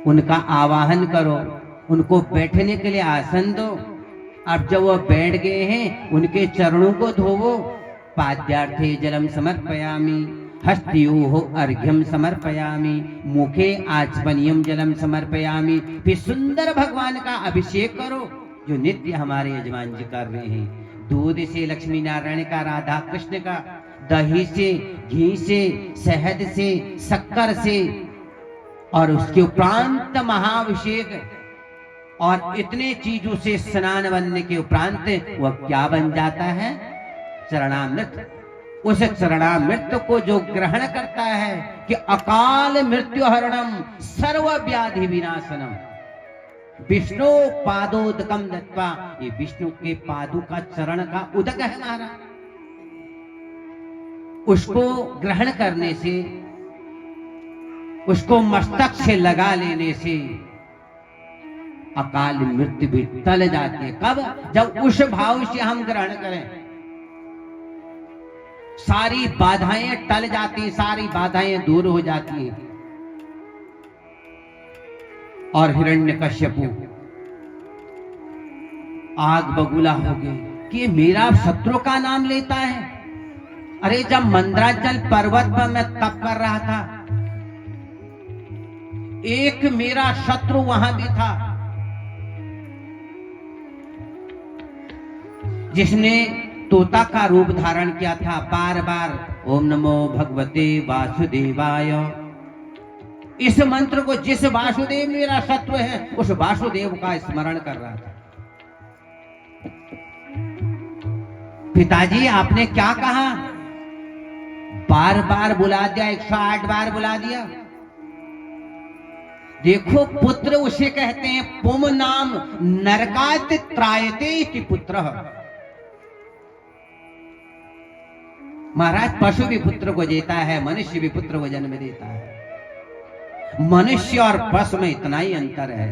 उनका आवाहन करो, उनको बैठने के लिए आसन दो। अब जब वो बैठ गए हैं उनके चरणों को धोवो। पाद्यार्थे जलम समर्पयामि, हस्तयोः अर्घ्यम समर्पयामि, मुखे आचमनीयम जलम समर्पयामि। फिर सुंदर भगवान का अभिषेक करो जो नित्य हमारे यजमान जी कर रहे हैं। दूध से लक्ष्मी नारायण का, राधा कृष्ण का, दही से, घी से, शहद से, शक्कर से, और उसके उपरांत महाअभिषेक और इतने चीजों से स्नान बनने के उपरांत वह क्या बन जाता है? चरणामृत। उस चरणामृत को जो ग्रहण करता है कि अकाल मृत्यु हरणम सर्व व्याधि विनाशनम, विष्णु पादोदकम दत्वा, ये विष्णु के पादों का चरण का उदक है महाराज। उसको ग्रहण करने से, उसको मस्तक से लगा लेने से अकाल मृत्यु भी टल जाती है। कब? जब उस भाव से हम ग्रहण करें, सारी बाधाएं टल जाती, सारी बाधाएं दूर हो जाती हैं। और हिरण्यकश्यपु आग बबूला हो गए कि मेरा शत्रु का नाम लेता है। अरे जब मंदराचल पर्वत पर मैं तप कर रहा था, एक मेरा शत्रु वहां भी था जिसने तोता का रूप धारण किया था। बार बार ओम नमो भगवते वासुदेवाय, इस मंत्र को जिस वासुदेव मेरा शत्रु है उस वासुदेव का स्मरण कर रहा था। पिताजी आपने क्या कहा? बार बार बुला दिया, 108 बार बुला दिया। देखो पुत्र उसे कहते हैं, पुम नाम नरकात त्रायते इति पुत्रः। महाराज पशु भी पुत्र को देता है, मनुष्य भी पुत्र को जन्म देता है। मनुष्य और पशु में इतना ही अंतर है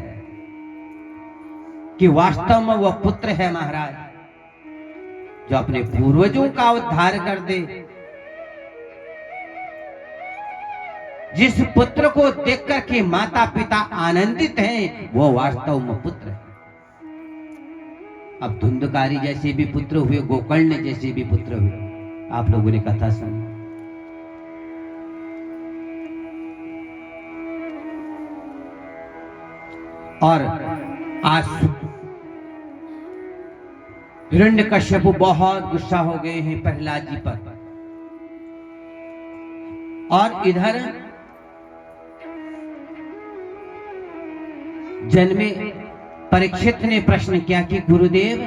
कि वास्तव में वह पुत्र है महाराज जो अपने पूर्वजों का उद्धार कर दे। जिस पुत्र को देखकर के माता पिता आनंदित हैं, वो वास्तव में पुत्र है। अब धुंधकारी जैसे भी पुत्र हुए, गोकर्ण जैसे भी पुत्र हुए, आप लोगों ने कथा सुनी। और आज हिरण्यकश्यप बहुत गुस्सा हो गए हैं प्रहलाद जी पर। और इधर जन्मे परीक्षित ने प्रश्न किया कि गुरुदेव,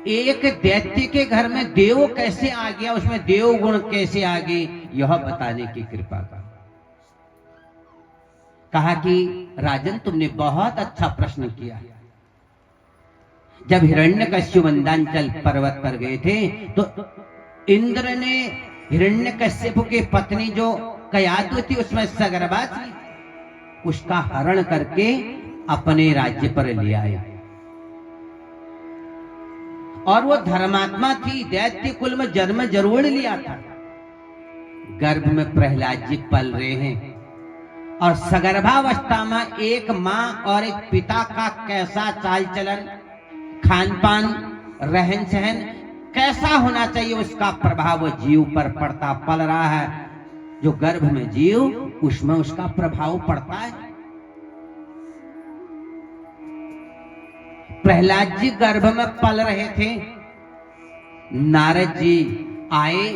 एक दैत्य के घर में देव कैसे आ गया, उसमें देव गुण कैसे आ गए, यह बताने की कृपा का। कहा कि राजन तुमने बहुत अच्छा प्रश्न किया। जब हिरण्यकश्यप मंदांचल पर्वत पर गए थे तो इंद्र ने हिरण्यकश्यप की पत्नी जो कयादु थी, उसमें सगर्भा थी, उसका हरण करके अपने राज्य पर ले आया। और वो धर्मात्मा थी, दैत्य कुल में जन्म जरूर लिया था। गर्भ में प्रहलाद जी पल रहे हैं और सगर्भावस्था में एक माँ और एक पिता का कैसा चाल चलन, खान पान, रहन सहन कैसा होना चाहिए, उसका प्रभाव जीव पर पड़ता। पल रहा है जो गर्भ में जीव, उसमें उसका प्रभाव पड़ता है। प्रहलाद जी गर्भ में पल रहे थे, नारद जी आए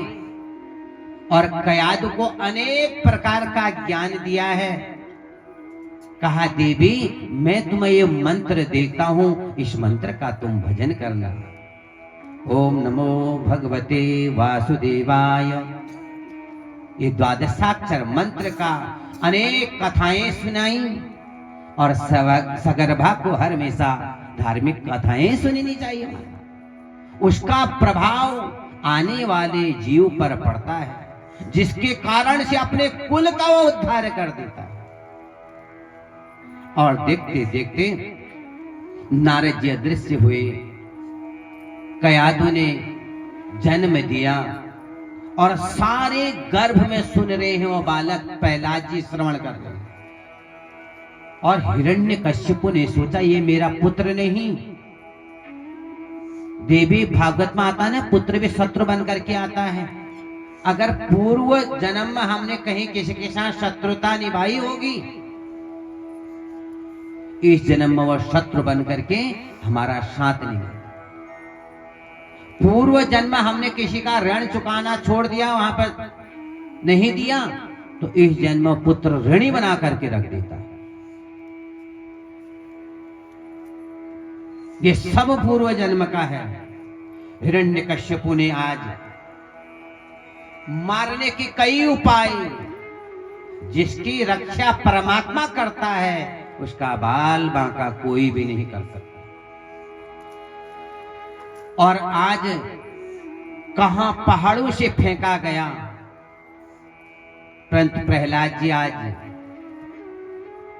और कयादु को अनेक प्रकार का ज्ञान दिया है। कहा देवी मैं तुम्हें ये मंत्र देता हूं, इस मंत्र का तुम भजन करना। ओम नमो भगवते वासुदेवाय, ये द्वादशाक्षर मंत्र का अनेक कथाएं सुनाई। और सगर्भा को हर हमेशा धार्मिक कथाएं सुननी चाहिए। उसका प्रभाव आने वाले जीव पर पड़ता है, जिसके कारण से अपने कुल का वो उद्धार कर देता है। और देखते देखते नारद जी अदृश्य हुए, कयादु ने जन्म दिया और सारे गर्भ में सुन रहे हैं वो बालक प्रहलाद जी श्रवण कर रहे हैं। और हिरण्यकश्यप ने सोचा ये मेरा पुत्र नहीं। देवी भागवत में आता है ना, पुत्र भी शत्रु बन करके आता है। अगर पूर्व जन्म में हमने कहीं किसी के साथ शत्रुता निभाई होगी, इस जन्म में वह शत्रु बन करके हमारा साथ नहीं। पूर्व जन्म हमने किसी का ऋण चुकाना छोड़ दिया, वहां पर नहीं दिया, तो इस जन्म में पुत्र ऋणी बना करके रख देता है। ये सब पूर्व जन्म का है। हिरण्यकश्यपु ने आज मारने के कई उपाय, जिसकी रक्षा परमात्मा करता है उसका बाल बांका कोई भी नहीं कर सकता। और आज कहां पहाड़ों से फेंका गया, परंतु प्रहलाद जी आज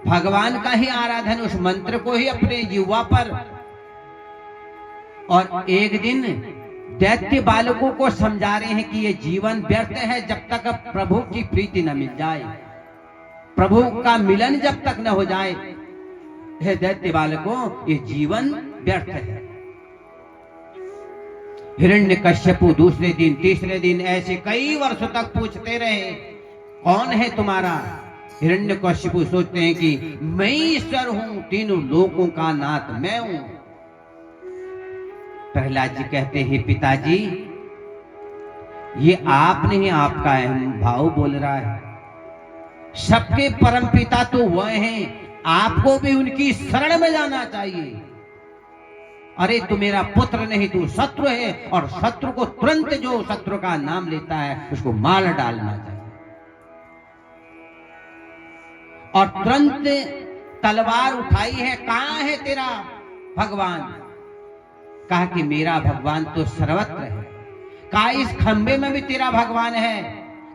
भगवान का ही आराधन, उस मंत्र को ही अपने युवा पर। और एक दिन दैत्य बालकों को समझा रहे हैं कि ये जीवन व्यर्थ है जब तक प्रभु की प्रीति न मिल जाए, प्रभु का मिलन जब तक न हो जाए। हे दैत्य बालकों, ये जीवन व्यर्थ है। हिरण्यकश्यपु दूसरे दिन तीसरे दिन ऐसे कई वर्षों तक पूछते रहे, कौन है तुम्हारा? हिरण्यकश्यपु सोचते हैं कि मैं ईश्वर हूं, तीनों लोकों का नाथ मैं हूं। प्रहलाद जी कहते हैं, पिताजी ये आप नहीं, आपका अहम भाव बोल रहा है। सबके परम पिता तो वह हैं, आपको भी उनकी शरण में जाना चाहिए। अरे तू मेरा पुत्र नहीं, तू शत्रु है, और शत्रु को तुरंत जो शत्रु का नाम लेता है उसको मार डालना चाहिए। और तुरंत तलवार उठाई है। कहां है तेरा भगवान? कहा कि मेरा भगवान तो सर्वत्र है। कहा इस खंबे में भी तेरा भगवान है?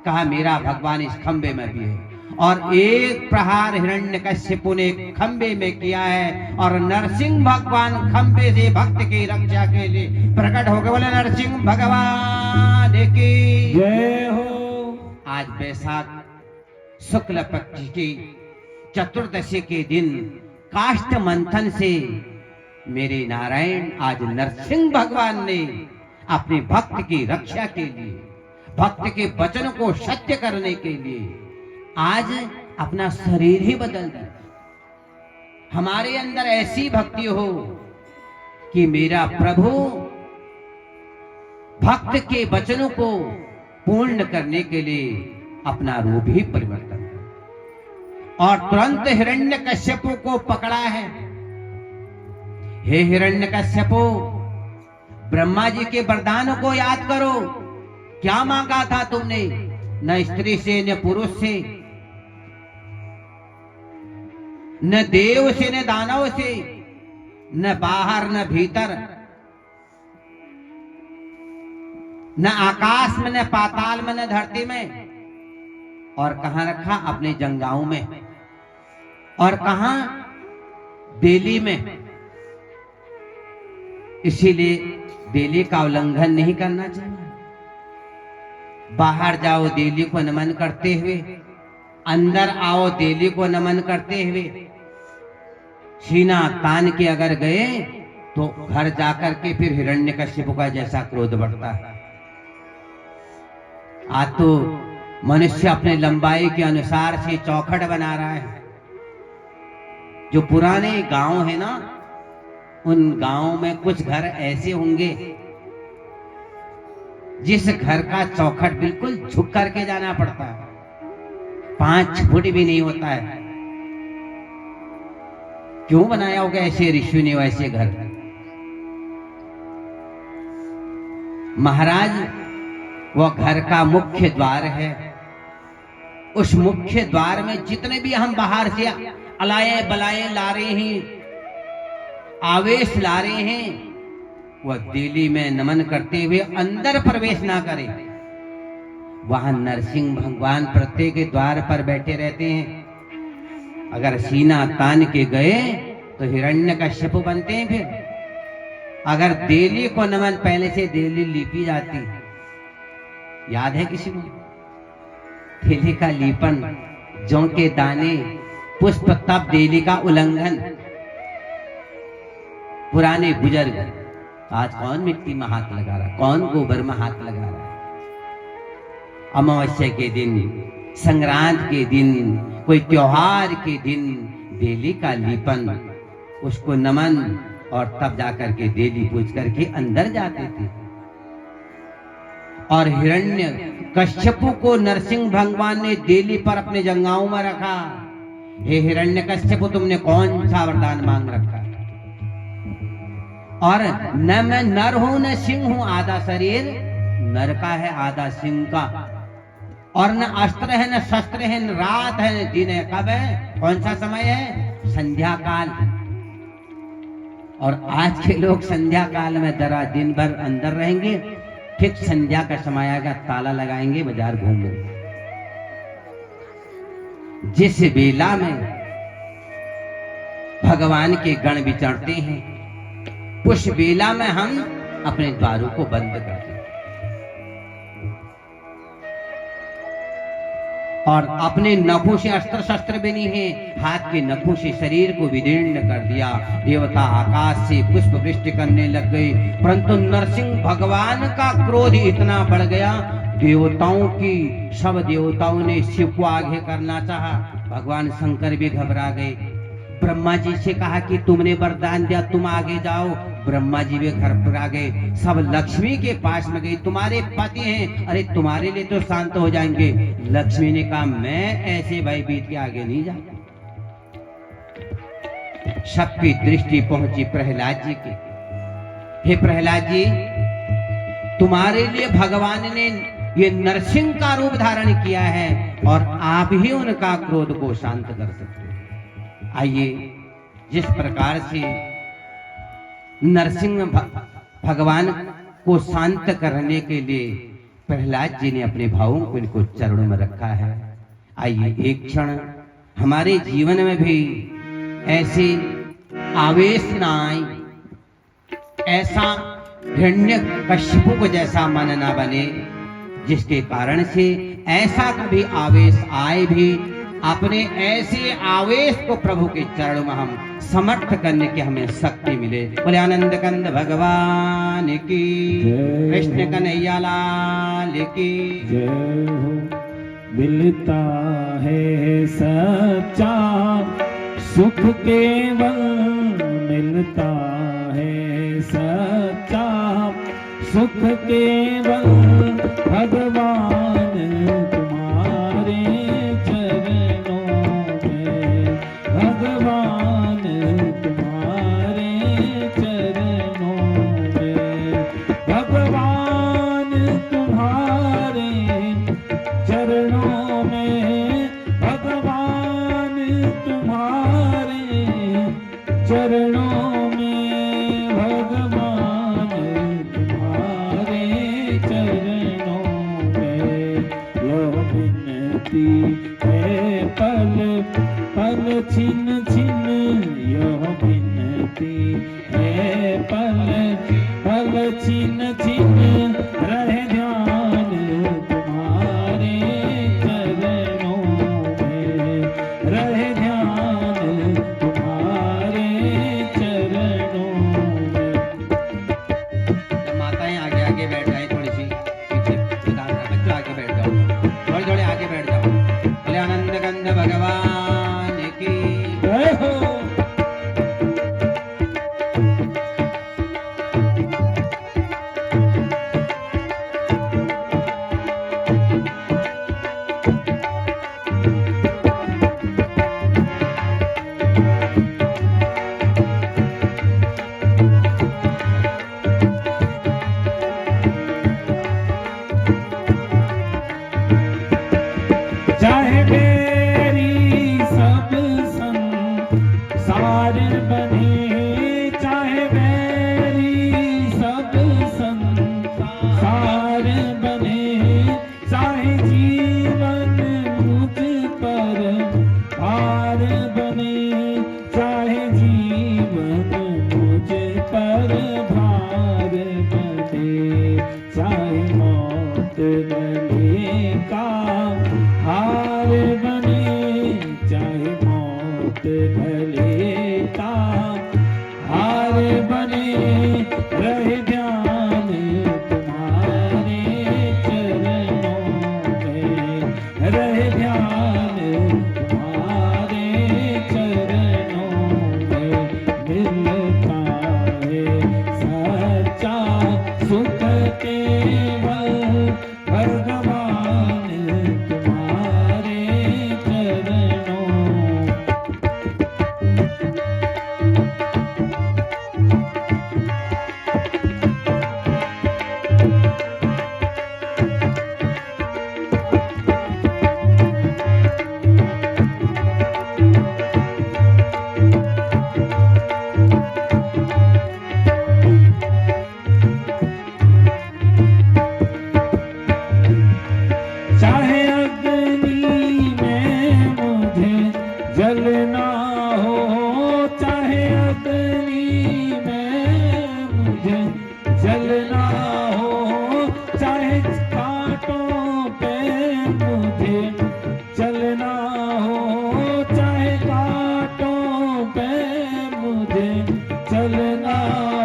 कहा मेरा भगवान इस खंबे में भी है। और एक प्रहार हिरण्यकश्यपु ने खंबे में किया है, और नरसिंह भगवान खंबे से भक्त की रक्षा के लिए प्रकट हो गए। बोले नरसिंह भगवान की जय हो। आज बैसाख शुक्ल पक्ष की चतुर्दशी के दिन काष्ठ मंथन से मेरे नारायण आज नरसिंह भगवान ने अपने भक्त की रक्षा के लिए, भक्त के वचन को सत्य करने के लिए आज अपना शरीर ही बदल दिया। हमारे अंदर ऐसी भक्ति हो कि मेरा प्रभु भक्त के वचनों को पूर्ण करने के लिए अपना रूप ही परिवर्तन करे। और तुरंत हिरण्यकश्यपु को पकड़ा है। हे हिरण्यकश्यपु, ब्रह्मा जी के वरदानों को याद करो। क्या मांगा था तुमने? न स्त्री से, न पुरुष से, न देव से, न दानव से, न बाहर न भीतर, न आकाश में, न पाताल में, न धरती में। और कहां रखा? अपने जंगाओं में। और कहां? दिल्ली में। इसीलिए दिल्ली का उल्लंघन नहीं करना चाहिए। बाहर जाओ दिल्ली को नमन करते हुए, अंदर आओ दिल्ली को नमन करते हुए। सीना तान के अगर गए तो घर जाकर के फिर हिरण्यकश्यप का जैसा क्रोध बढ़ता है। आज तो मनुष्य अपने लंबाई के अनुसार से चौखट बना रहा है। जो पुराने गांव है ना, उन गांवों में कुछ घर ऐसे होंगे जिस घर का चौखट बिल्कुल झुक करके जाना पड़ता है, 5 फुट भी नहीं होता है। क्यों बनाया होगा ऐसे ऋषि ने वैसे घर? महाराज, वह घर का मुख्य द्वार है। उस मुख्य द्वार में जितने भी हम बाहर से अलाए बलाए ला रहे हैं, आवेश ला रहे हैं, वह दिल्ली में नमन करते हुए अंदर प्रवेश ना करें। वहां नरसिंह भगवान प्रत्येक द्वार पर बैठे रहते हैं। अगर सीना तान के गए तो हिरण्यकश्यप बनते हैं। फिर अगर दिल्ली को नमन, पहले से दिल्ली लिपी जाती, याद है किसी को? थैली का लीपन, जौ के दाने, पुष्प, तप, देली का उल्लंघन। पुराने बुजुर्ग आज कौन मिट्टी में हाथ लगा रहा है, कौन गोबर में हाथ लगा रहा है? अमावस्या के दिन, संक्रांत के दिन, कोई त्योहार के दिन देली का लीपन, उसको नमन, और तब जाकर के देली पूज करके अंदर जाते थे। और हिरण्य कश्यपु को नरसिंह भगवान ने देली पर अपने जंगाओं में रखा। हे हिरण्य कश्यपु, तुमने कौन सा वरदान मांग रखा? और न मैं नर हूं न सिंह हूं, आधा शरीर नर का है, आधा सिंह का। और न अस्त्र है न शस्त्र है, न रात है न दिन है। कब है? कौन सा समय है? संध्या काल। और आज के लोग संध्या काल में जरा दिन भर अंदर रहेंगे, ठीक संध्या का समय आएगा, ताला लगाएंगे, बाजार घूमेंगे। जिस बेला में भगवान के गण विचरते हैं, उस बेला में हम अपने द्वारों को बंद कर देते और अपने नखों से अस्त्र शस्त्र भी नहीं है, हाथ के नखों से शरीर को विदीर्ण कर दिया। देवता आकाश से पुष्प वृष्टि करने लग गए, परंतु नरसिंह भगवान का क्रोध इतना बढ़ गया, देवताओं की सब देवताओं ने शिव को आगे करना चाहा। भगवान शंकर भी घबरा गए। ब्रह्मा जी से कहा कि तुमने वरदान दिया, तुम आगे जाओ। ब्रह्मा जी भी घर पर आ गए, सब लक्ष्मी के पास में गए। तुम्हारे पति हैं, अरे तुम्हारे लिए तो शांत हो जाएंगे। लक्ष्मी ने कहा, मैं ऐसे भयभीत के आगे नहीं जाता। सबकी दृष्टि पहुंची प्रहलाद जी की। हे प्रहलाद जी, तुम्हारे लिए भगवान ने ये नरसिंह का रूप धारण किया है और आप ही उनका क्रोध को शांत कर सकते हैं। आइए, जिस प्रकार से नरसिंह भगवान को शांत करने के लिए प्रहलाद जी ने अपने भावों को इनको चरणों में रखा है, आइए एक क्षण हमारे जीवन में भी ऐसे आवेश ना आए, ऐसा हिरण्य कश्यपु को जैसा मन ना बने, जिसके कारण से ऐसा कभी आवेश आए भी अपने ऐसे आवेश को प्रभु के चरणों में हम समर्थ करने की हमें शक्ति मिले। बोले आनंद कंद भगवान की, कृष्ण कन्हैया लाल की जय हो। मिलता है सच्चा सुख केवल, मिलता है सच्चा सुख केवल, भगवान तुम्हारे चरणों में, भगवान तुम्हारे चरणों में, भगवान तुम्हारे चरणों में, भगवान तुम्हारे चरणों में, भगवान तुम्हारे चरणों रहे ध्यान तुम्हारे चरणों में, रहे ध्यान तुम्हारे चरणों में। मिलता है सच्चा सुख केवल भगवान तुम्हारे चरणों। चाहे अग्नि में मुझे जलना हो, चाहे अग्नि में मुझे जलना हो, चाहे कांटों पे मुझे चलना हो, चाहे कांटों पे मुझे चलना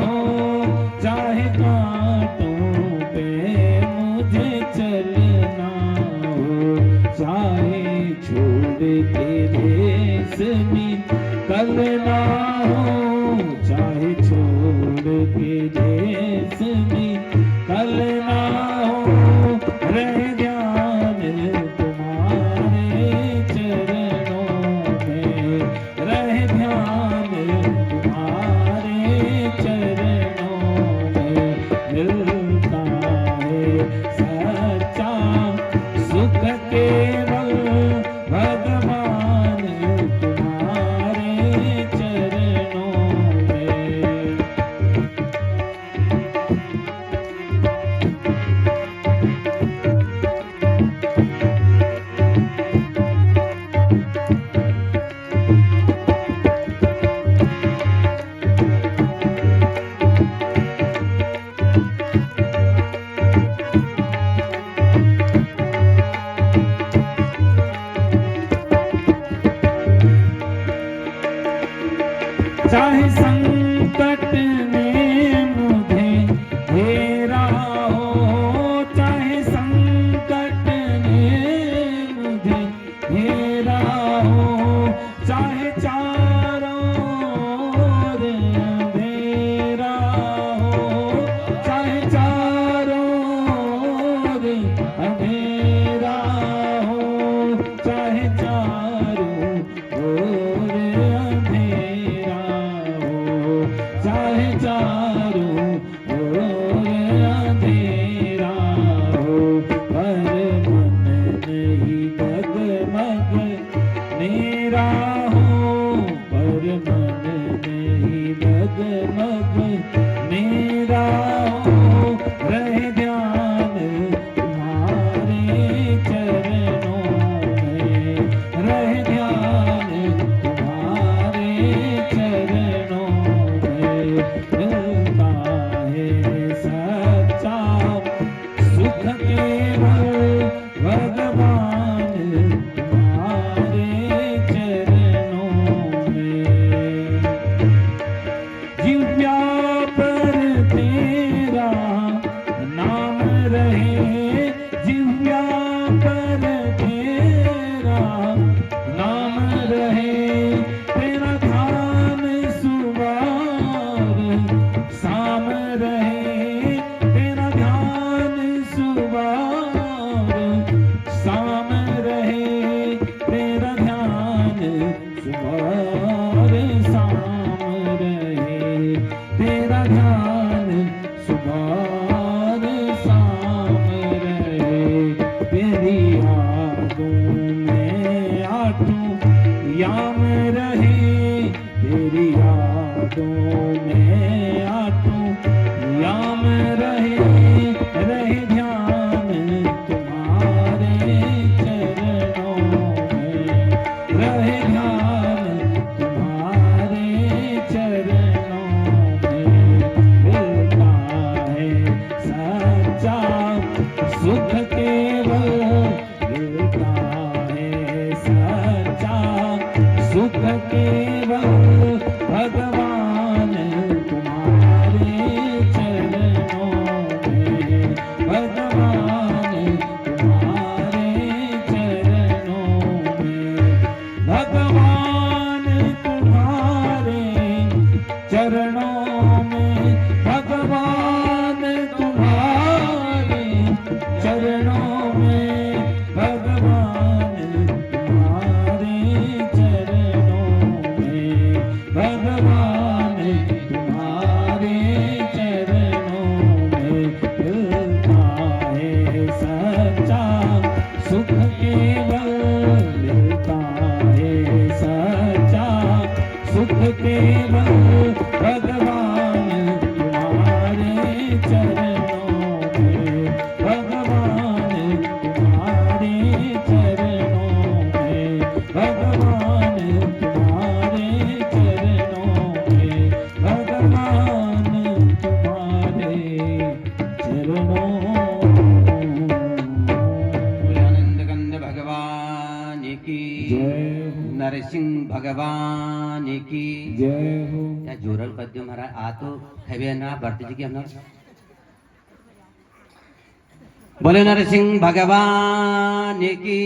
हो, चाहे कांटों पे मुझे चलना हो, चाहे छोड़ के देश निकलना हो, चाहे छोड़ के देश निकलना हो, रहे ध्यान तुम्हारे चरणों में, रहे ध्यान तुम्हारे चरणों में। मिलता है सच्चा सुख केवल भगवान तुम्हारे चरणों में। चाहे संकट में मुझे घेरा हो, चाहे संकट में मुझे घेरा हो, चाहे चारों ओर अंधेरा हो, चाहे चारों ओर अंधेरा हो, चाहे चारों ओर अंधेरा हो, चाहे चारों ओर अंधेरा हो, पर मन नहीं डगमग मेरा हो, पर मन नहीं डगमग मेरा हो, रहे ध्यान तुम्हारे चरणों में, रहे ध्यान तुम्हारे चरणों में। मिलता है सच्चा सुख केवल भगवान तुम्हारे चरणों में। जिव्या पर तेरा नाम रहे, जिव्या पर तेरा नाम रहे, तेरा ध्यान सुबह शाम रहे, तेरा ध्यान सुबह शाम रहे, तेरा ध्यान सुबह शाम रहे, तेरा ध्यान सुबह शाम रहे। तेरी यादों में आठों याम रहे, तेरी यादों में आठों याम रहे, रहे ध्यान तुम्हारे चरणों में, रहे ध्यान तुम्हारे चरणों में। मिलता है की जय हो। या जोरल कर दियो महाराज आ तो खेबे ना भरती जी की हम बोले नरसिंह भगवान की।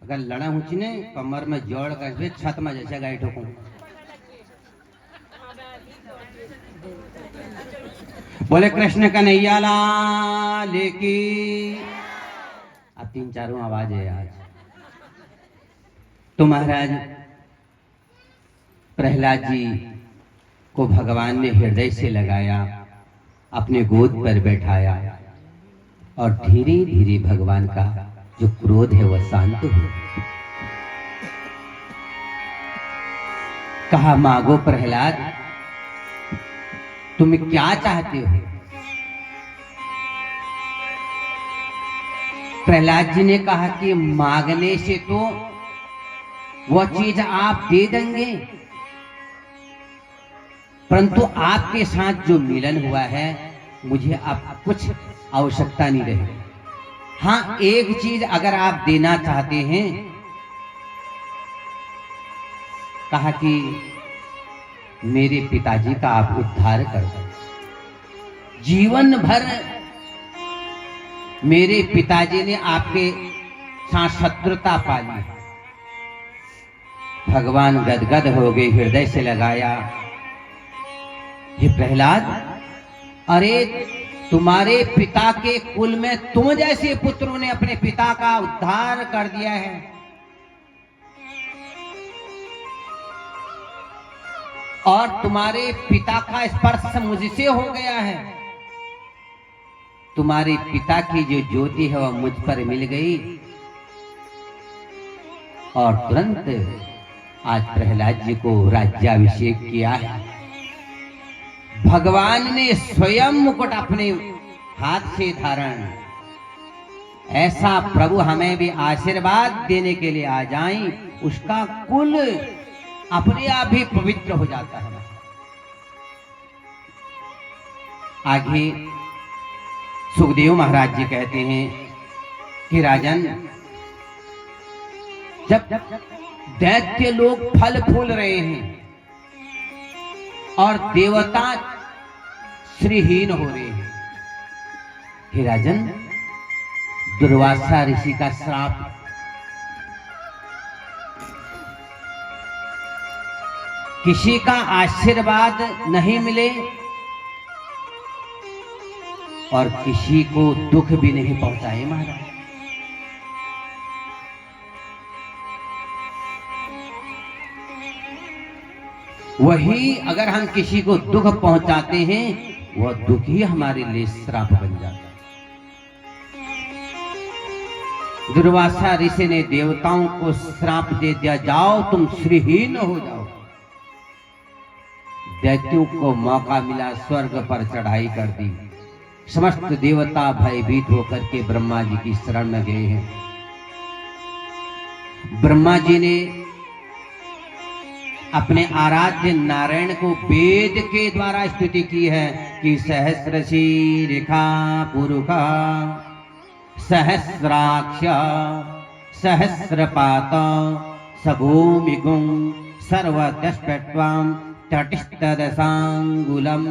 अगर लड़ा हूँ ने कमर में जोड़ कर छत में जैसे गाय ठोकू। बोले कृष्ण कन्हैया लाल की। अब 3-4 आवाज है आज। तो महाराज प्रहलाद जी को भगवान ने हृदय से लगाया, अपने गोद पर बैठाया और धीरे धीरे भगवान का जो क्रोध है वह शांत हो। कहा मांगो प्रहलाद, तुम क्या चाहते हो? प्रहलाद जी ने कहा कि मांगने से तो वह चीज आप दे देंगे, परंतु आपके साथ जो मिलन हुआ है मुझे अब कुछ आवश्यकता नहीं रही। हाँ, एक चीज अगर आप देना चाहते हैं, कहा कि मेरे पिताजी का आप उद्धार कर दो। जीवन भर मेरे पिताजी ने आपके साथ शत्रुता पाली। भगवान गदगद हो गए, हृदय से लगाया, हे प्रहलाद, अरे तुम्हारे पिता के कुल में तुम जैसे पुत्रों ने अपने पिता का उद्धार कर दिया है। और तुम्हारे पिता का स्पर्श मुझसे हो गया है। तुम्हारे पिता की जो ज्योति है वह मुझ पर मिल गई। और तुरंत आज प्रहलाद जी को राज्याभिषेक किया है। भगवान ने स्वयं मुकुट अपने हाथ से धारण। ऐसा प्रभु हमें भी आशीर्वाद देने के लिए आ जाएं, उसका कुल अपने आप ही पवित्र हो जाता है। आगे सुखदेव महाराज जी कहते हैं कि राजन, जब दैत्य लोग फल फूल रहे हैं और देवता श्रीहीन हो रहे हैं, हे राजन, दुर्वासा ऋषि का श्राप, किसी का आशीर्वाद नहीं मिले और किसी को दुख भी नहीं पहुंचाए महाराज। वही अगर हम किसी को दुख पहुंचाते हैं, वह दुख ही हमारे लिए श्राप बन जाता है। दुर्वासा ऋषि ने देवताओं को श्राप दे दिया, जाओ तुम श्रीहीन हो जाओ। दैत्यों को मौका मिला, स्वर्ग पर चढ़ाई कर दी। समस्त देवता भयभीत होकर के ब्रह्मा जी की शरण में गए हैं। ब्रह्मा जी ने अपने आराध्य नारायण को वेद के द्वारा स्तुति की है कि सहस्रशीरिखा पुरुषा सहस्राक्ष सहस्रपात सभूमिगुं सर्वदष्टत्वां तटिस्तदसांगुलम।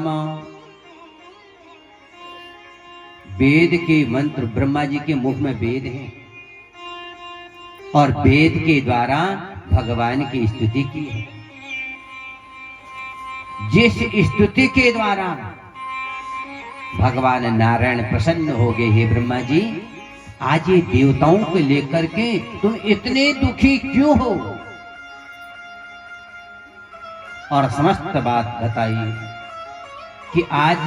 वेद के मंत्र, ब्रह्मा जी के मुख में वेद हैं और वेद के द्वारा भगवान की स्तुति की है। जिस स्तुति के द्वारा भगवान नारायण प्रसन्न हो गए, हे ब्रह्मा जी, आज ये देवताओं को लेकर के तुम इतने दुखी क्यों हो? और समस्त बात बताई कि आज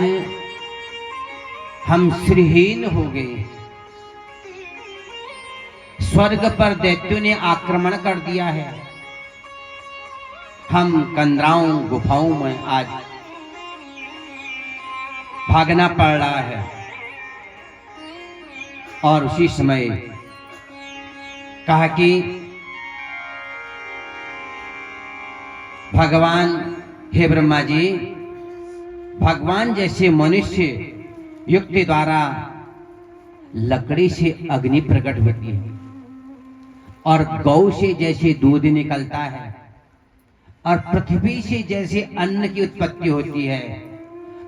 हम श्रीहीन हो गए। स्वर्ग पर दैत्यों ने आक्रमण कर दिया है। हम कंदराओं गुफाओं में आज भागना पड़ रहा है। और उसी समय कहा कि भगवान, हे ब्रह्मा जी, भगवान जैसे मनुष्य युक्ति द्वारा लकड़ी से अग्नि प्रकट होती है और गौ से जैसे दूध निकलता है, और पृथ्वी से जैसे अन्न की उत्पत्ति होती है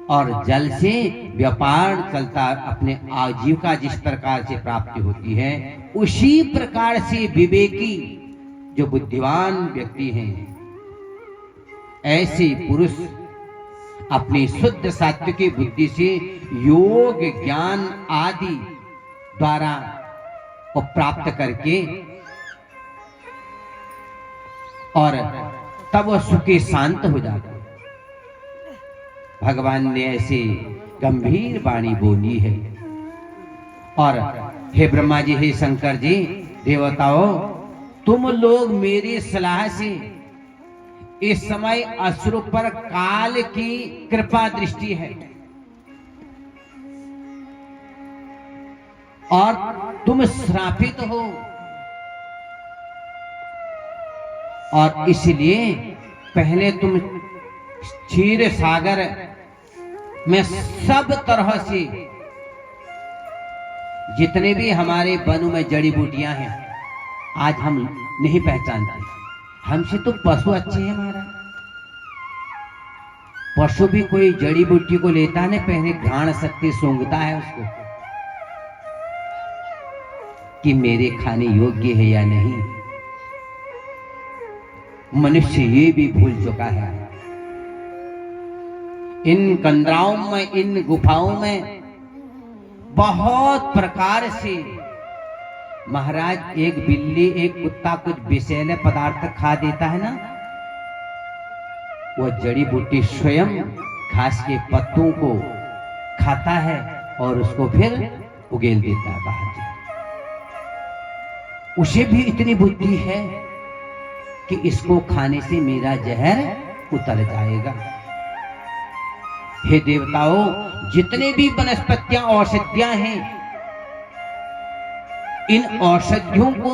और जल से व्यापार चलता, अपने आजीविका जिस प्रकार से प्राप्ति होती है, उसी प्रकार से विवेकी जो बुद्धिमान व्यक्ति हैं, ऐसे पुरुष अपनी शुद्ध सात्विकी बुद्धि से योग ज्ञान आदि द्वारा को प्राप्त करके और तब वह सुखी शांत हो जाता है। भगवान ने ऐसी गंभीर वाणी बोली है। और हे ब्रह्मा जी, हे शंकर जी, देवताओं, तुम लोग मेरी सलाह से इस समय असुर पर काल की कृपा दृष्टि है और तुम श्रापित हो, और इसलिए पहले तुम क्षीर सागर में सब तरह से जितने भी हमारे वनों में जड़ी बूटियां हैं, आज हम नहीं पहचानते। हमसे तो पशु अच्छे हैं महाराज। पशु भी कोई जड़ी बूटी को लेता है ना, पहले घ्राण शक्ति सूंघता है उसको कि मेरे खाने योग्य है या नहीं। मनुष्य ये भी भूल चुका है। इन कंदराओं में, इन गुफाओं में बहुत प्रकार से महाराज, एक बिल्ली, एक कुत्ता कुछ विषैले पदार्थ खा देता है ना, वह जड़ी बूटी स्वयं घास के पत्तों को खाता है और उसको फिर उगेल देता है बाहर से। उसे भी इतनी बुद्धि है कि इसको खाने से मेरा जहर उतर जाएगा। हे देवताओं, जितने भी वनस्पतियां, औषधियां हैं, इन औषधियों को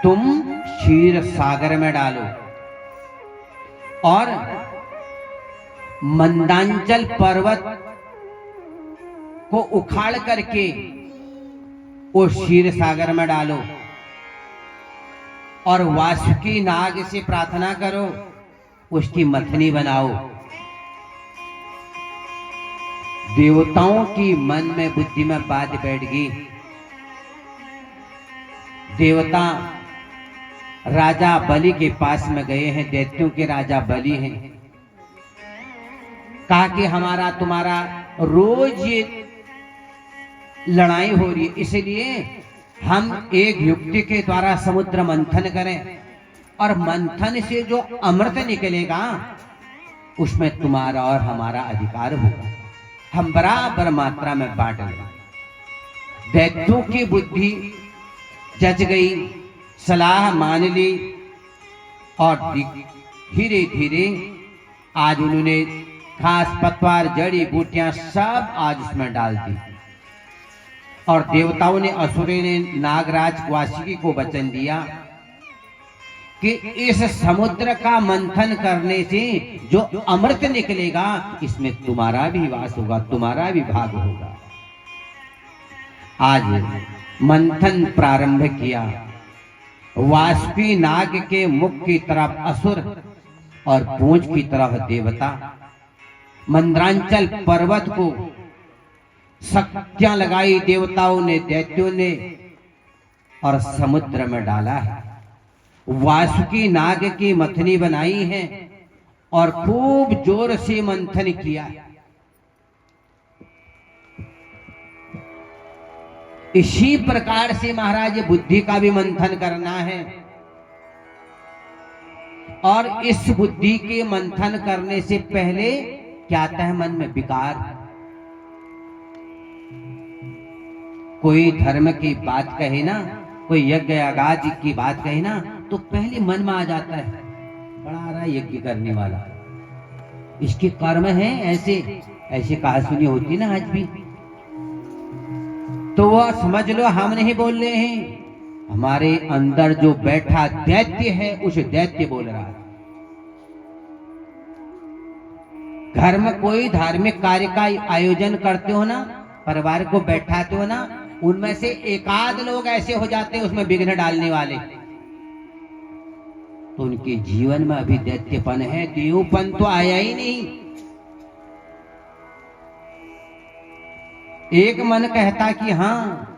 तुम क्षीर सागर में डालो और मंदांचल पर्वत को उखाड़ करके वो क्षीर सागर में डालो और वासुकी नाग से प्रार्थना करो, उसकी मथनी बनाओ। देवताओं की मन में, बुद्धि में बात बैठ गई। देवता राजा बलि के पास में गए हैं, दैत्यों के राजा बलि हैं। कहा कि हमारा तुम्हारा रोज ये लड़ाई हो रही है, इसलिए हम एक युक्ति के द्वारा समुद्र मंथन करें और मंथन से जो अमृत निकलेगा उसमें तुम्हारा और हमारा अधिकार होगा। हम बराबर मात्रा में बांट लें। दैत्यों की बुद्धि जज गई, सलाह मान ली और धीरे धीरे आज उन्होंने घास पतवार जड़ी बूटियां सब आज उसमें डाल दी। और देवताओं ने, असुरों ने नागराज वासुकी को वचन दिया कि इस समुद्र का मंथन करने से जो अमृत निकलेगा इसमें तुम्हारा भी वास होगा, तुम्हारा भी भाग होगा। आज मंथन प्रारंभ किया। वासुकी नाग के मुख की तरफ असुर और पूंछ की तरफ देवता मंद्रांचल पर्वत को शक्तियां लगाई देवताओं ने, दैत्यों ने, और समुद्र में डाला है। वासुकी नाग की मथनी बनाई है और खूब जोर से मंथन किया। इसी प्रकार से महाराज बुद्धि का भी मंथन करना है और इस बुद्धि के मंथन करने से पहले क्या आता है मन में? विकार। कोई धर्म की बात कहे ना, कोई यज्ञ यागादि की बात कहे ना, तो पहले मन में आ जाता है बड़ा रहा यज्ञ करने वाला, इसके कर्म है ऐसे। ऐसी कहा सुनी होती ना आज भी, तो वह समझ लो हम नहीं बोल रहे हैं, हमारे अंदर जो बैठा दैत्य है उस दैत्य बोल रहा है। घर में कोई धार्मिक कार्य का आयोजन करते हो ना, परिवार को बैठाते हो ना, उनमें से एकाध लोग ऐसे हो जाते हैं उसमें विघ्न डालने वाले। तो उनके जीवन में अभी दैत्यपन है, देवपन तो आया ही नहीं। एक मन कहता कि हाँ,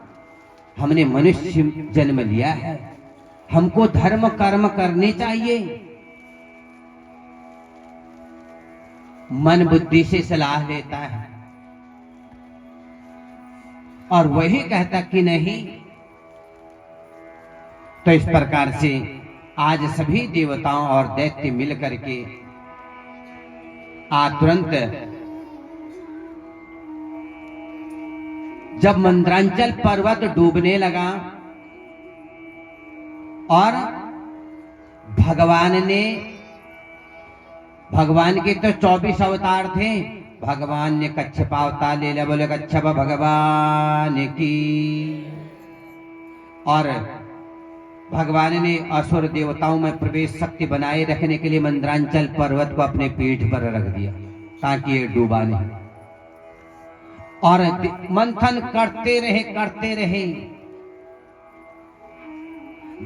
हमने मनुष्य जन्म लिया है, हमको धर्म कर्म करने चाहिए। मन बुद्धि से सलाह लेता है और वही कहता कि नहीं। तो इस प्रकार से आज सभी देवताओं और दैत्य मिलकर के तुरंत जब मंद्रांचल पर्वत डूबने लगा और भगवान के तो 24 अवतार थे, भगवान ने कच्छप अवतार ले लिया। बोले कच्छप भगवान की। और भगवान ने असुर देवताओं में प्रवेश शक्ति बनाए रखने के लिए मंद्रांचल पर्वत को अपने पीठ पर रख दिया ताकि ये डूबा नहीं। और मंथन करते रहे।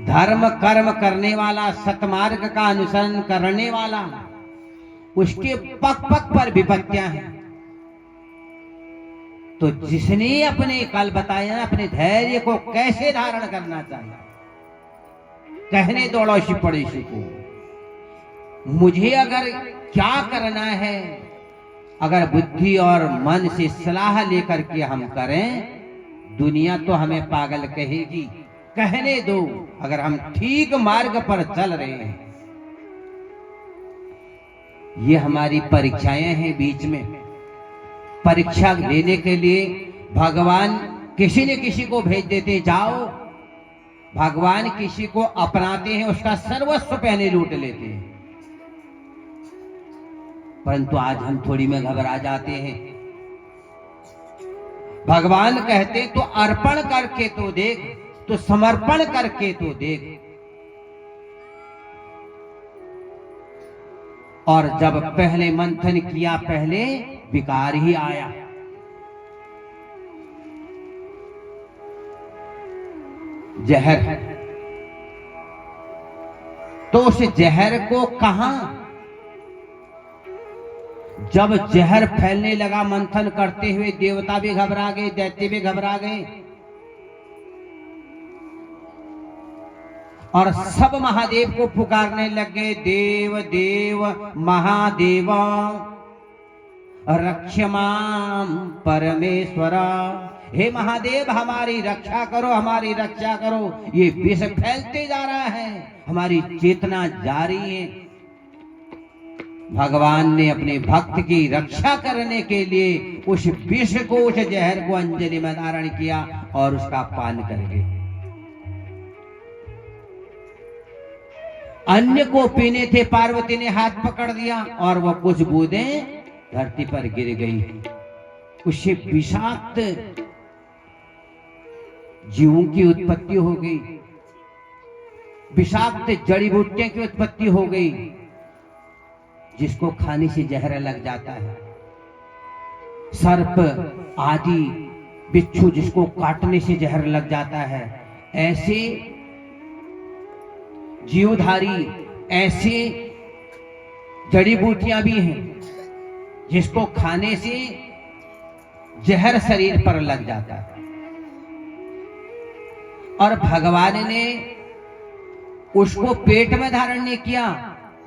धर्म कर्म करने वाला, सतमार्ग का अनुसरण करने वाला, उसके पग पग पर विपत्तियां हैं। तो जिसने अपने कल बताया अपने धैर्य को कैसे धारण करना चाहिए, कहने दौड़ोशी पड़ोसी को मुझे अगर क्या करना है, अगर बुद्धि और मन से सलाह लेकर के हम करें, दुनिया तो हमें पागल कहेगी। कहने दो, अगर हम ठीक मार्ग पर चल रहे हैं। ये हमारी परीक्षाएं हैं। बीच में परीक्षा लेने के लिए भगवान किसी न किसी को भेज देते, जाओ। भगवान किसी को अपनाते हैं, उसका सर्वस्व पहले लूट लेते हैं। परंतु आज हम थोड़ी में घबरा जाते हैं। भगवान कहते तो अर्पण करके तो देख, तो समर्पण करके तो देख। और जब पहले मंथन किया, पहले विकार ही आया। जहर। तो उस जहर को कहां, जब जहर फैलने लगा मंथन करते हुए, देवता भी घबरा गए, दैत्य भी घबरा गए और सब महादेव को पुकारने लग गए। देव देव महादेव रक्षमाम परमेश्वरा। हे महादेव, हमारी रक्षा करो, हमारी रक्षा करो। ये विष फैलते जा रहा है, हमारी चेतना जा रही है। भगवान ने अपने भक्त की रक्षा करने के लिए उस विष को, उस जहर को अंजलि में धारण किया और उसका पान कर गए। अन्य को पीने थे, पार्वती ने हाथ पकड़ दिया और वो कुछ बूंदें धरती पर गिर गई। उससे विषाक्त जीवों की उत्पत्ति हो गई, विषाक्त जड़ी बूटियों की उत्पत्ति हो गई, जिसको खाने से जहर लग जाता है। सर्प आदि बिच्छू जिसको काटने से जहर लग जाता है। ऐसे जीवधारी, ऐसे जड़ी बूटियां भी हैं जिसको खाने से जहर शरीर पर लग जाता है। और भगवान ने उसको पेट में धारण नहीं किया,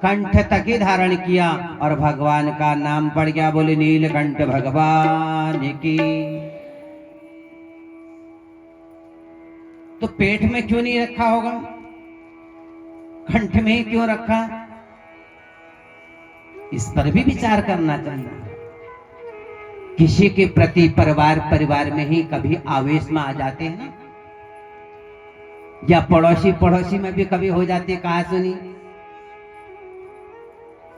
कंठ तक ही धारण किया और भगवान का नाम पड़ गया। बोले नीलकंठ भगवान की। तो पेट में क्यों नहीं रखा होगा, कंठ में ही क्यों रखा? इस पर भी विचार करना चाहिए। किसी के प्रति परिवार में ही कभी आवेश में आ जाते हैं ना, या पड़ोसी में भी कभी हो जाती। कहा सुनी,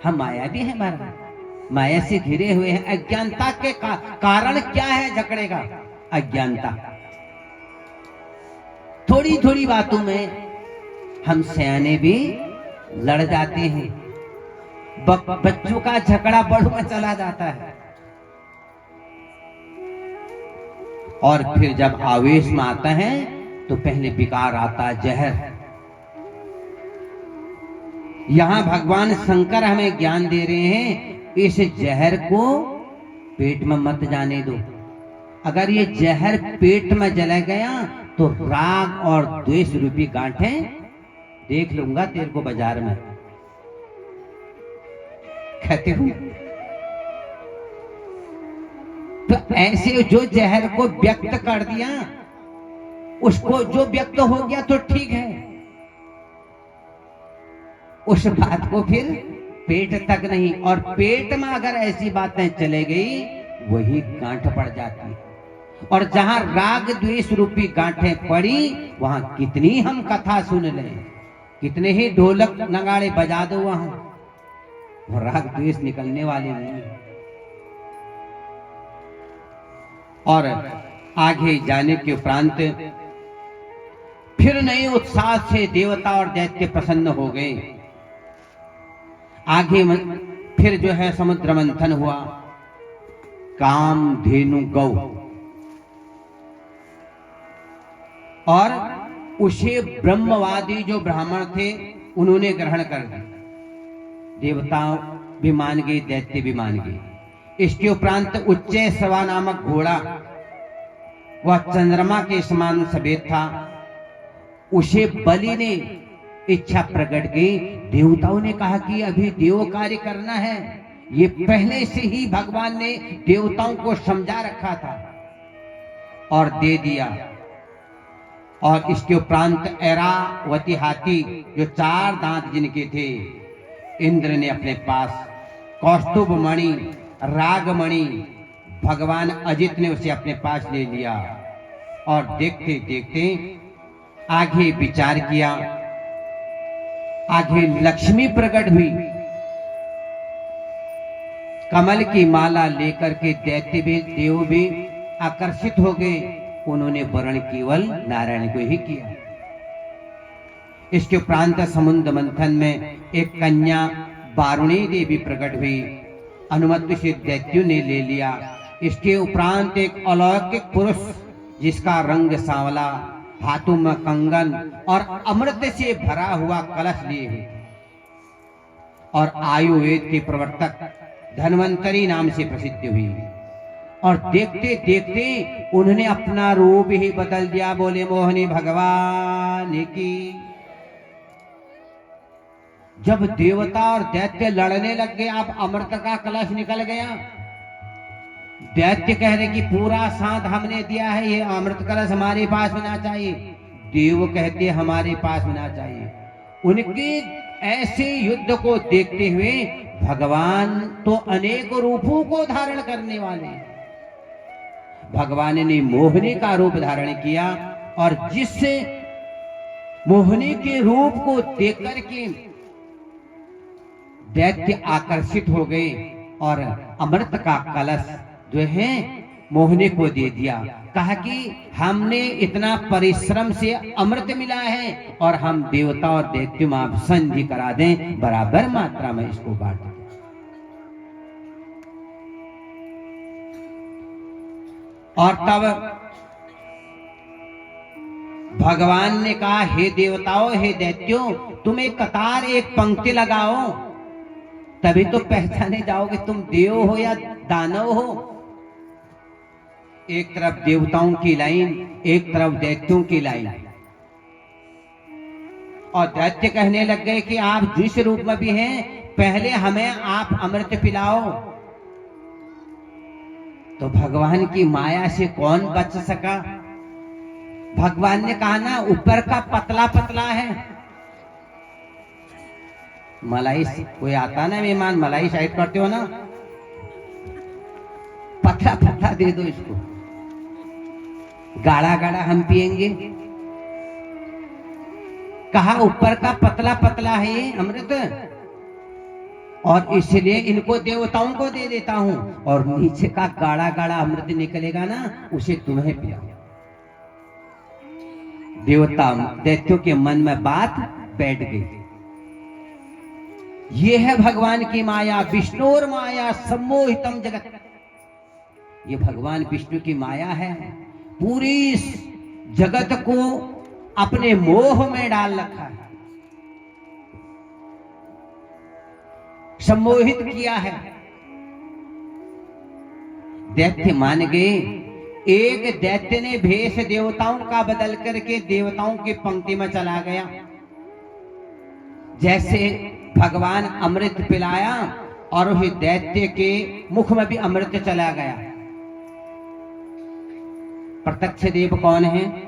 हम माया भी है, माया से घिरे हुए हैं। अज्ञानता के कारण क्या है झगड़े का? अज्ञानता। थोड़ी थोड़ी बातों में हम सयाने भी लड़ जाते हैं। बच्चों का झगड़ा बढ़ में चला जाता है। और फिर जब आवेश में आता है तो पहले विकार आता है, जहर। यहां भगवान शंकर हमें ज्ञान दे रहे हैं, इस जहर को पेट में मत जाने दो। अगर ये जहर पेट में जला गया तो राग और द्वेष रूपी गांठें देख लूंगा तेरे को बाजार में, कहते हूं। तो ऐसे जो जहर को व्यक्त कर दिया, उसको जो व्यक्त हो गया तो ठीक है, उस बात को फिर पेट तक नहीं, और पेट में अगर ऐसी बातें चले गई वही गांठ पड़ जाती है। और जहां राग द्वेष रूपी गांठें पड़ी वहां कितनी हम कथा सुन लें, कितने ही ढोलक नगाड़े बजा दो, वहां राग द्वेष निकलने वाले नहीं। और आगे जाने के उपरांत फिर नए उत्साह से देवता और दैत्य प्रसन्न हो गए। आगे फिर जो है समुद्र मंथन हुआ। काम धेनु गौ, और उसे ब्रह्मवादी जो ब्राह्मण थे उन्होंने ग्रहण कर दिया। देवता भी मान गए, दैत्य भी मान गए। इसके उपरांत उच्चय सवा नामक घोड़ा, वह चंद्रमा के समान सफेद था, उसे बलि ने इच्छा प्रकट की। देवताओं ने कहा कि अभी देव कार्य करना है, ये पहले से ही भगवान ने देवताओं को समझा रखा था और दे दिया। और इसके उपरांत ऐरावती हाथी, जो 4 दांत जिनके थे, इंद्र ने अपने पास कौस्तुभ मणि, रागमणि, भगवान अजित ने उसे अपने पास ले लिया। और देखते देखते आगे विचार किया, आगे लक्ष्मी प्रकट हुई। कमल की माला लेकर के दैत्य भी देव भी आकर्षित हो गए। उन्होंने वर्ण केवल नारायण को ही किया। इसके उपरांत समुद्र मंथन में एक कन्या वारुणी देवी प्रकट हुई, अनुमति से दैत्यों ने ले लिया। इसके उपरांत एक अलौकिक पुरुष जिसका रंग सांवला, हाथों में कंगन और अमृत से भरा हुआ कलश लिए हुए, और आयुर्वेद के प्रवर्तक धन्वंतरी नाम से प्रसिद्ध हुई। और देखते देखते उन्होंने अपना रूप ही बदल दिया। बोले मोहनी भगवान की। जब देवता और दैत्य लड़ने लग गए, अब अमृत का कलश निकल गया। दैत्य कह रहे कि पूरा साथ हमने दिया है, ये अमृत कलश हमारे पास होना चाहिए। देव कहते हमारे पास होना चाहिए। उनके ऐसे युद्ध को देखते हुए भगवान तो अनेक रूपों को धारण करने वाले, भगवान ने मोहिनी का रूप धारण किया। और जिस मोहिनी के रूप को देख करके दैत्य आकर्षित हो गए और अमृत का कलश जो है मोहिनी को दे दिया। कहा कि हमने इतना परिश्रम से अमृत मिला है और हम देवता और दैत्यों में आप संधि करा दें, बराबर मात्रा में इसको बांट दें। और तब भगवान ने कहा, हे देवताओं, हे दैत्यों, तुम एक कतार, एक पंक्ति लगाओ, तभी तो पहचाने जाओगे तुम देव हो या दानव हो। एक तरफ देवताओं की लाइन, एक तरफ दैत्यों की लाइन। और दैत्य कहने लग गए कि आप जिस रूप में भी हैं, पहले हमें आप अमृत पिलाओ। तो भगवान की माया से कौन बच सका? भगवान ने कहा ना, ऊपर का पतला पतला है। मलाई कोई आता ना मेहमान, मलाई साइड करते हो ना, पतला पतला दे दो इसको, गाढ़ा गाढ़ा हम पिएंगे। कहा ऊपर का पतला पतला है अमृत, और इसलिए इनको देवताओं को दे देता हूं, और नीचे का गाढ़ा गाढ़ा अमृत निकलेगा ना, उसे तुम्हें पिया। देवता दैत्यों के मन में बात बैठ गई। ये है भगवान की माया, विष्णुर माया सम्मोहितम जगत। ये भगवान विष्णु की माया है, पूरी जगत को अपने मोह में डाल रखा है। सम्मोहित किया है। दैत्य मान गए। एक दैत्य ने भेष देवताओं का बदल करके देवताओं की पंक्ति में चला गया। जैसे भगवान अमृत पिलाया और उस दैत्य के मुख में भी अमृत चला गया। प्रत्यक्ष देव कौन है?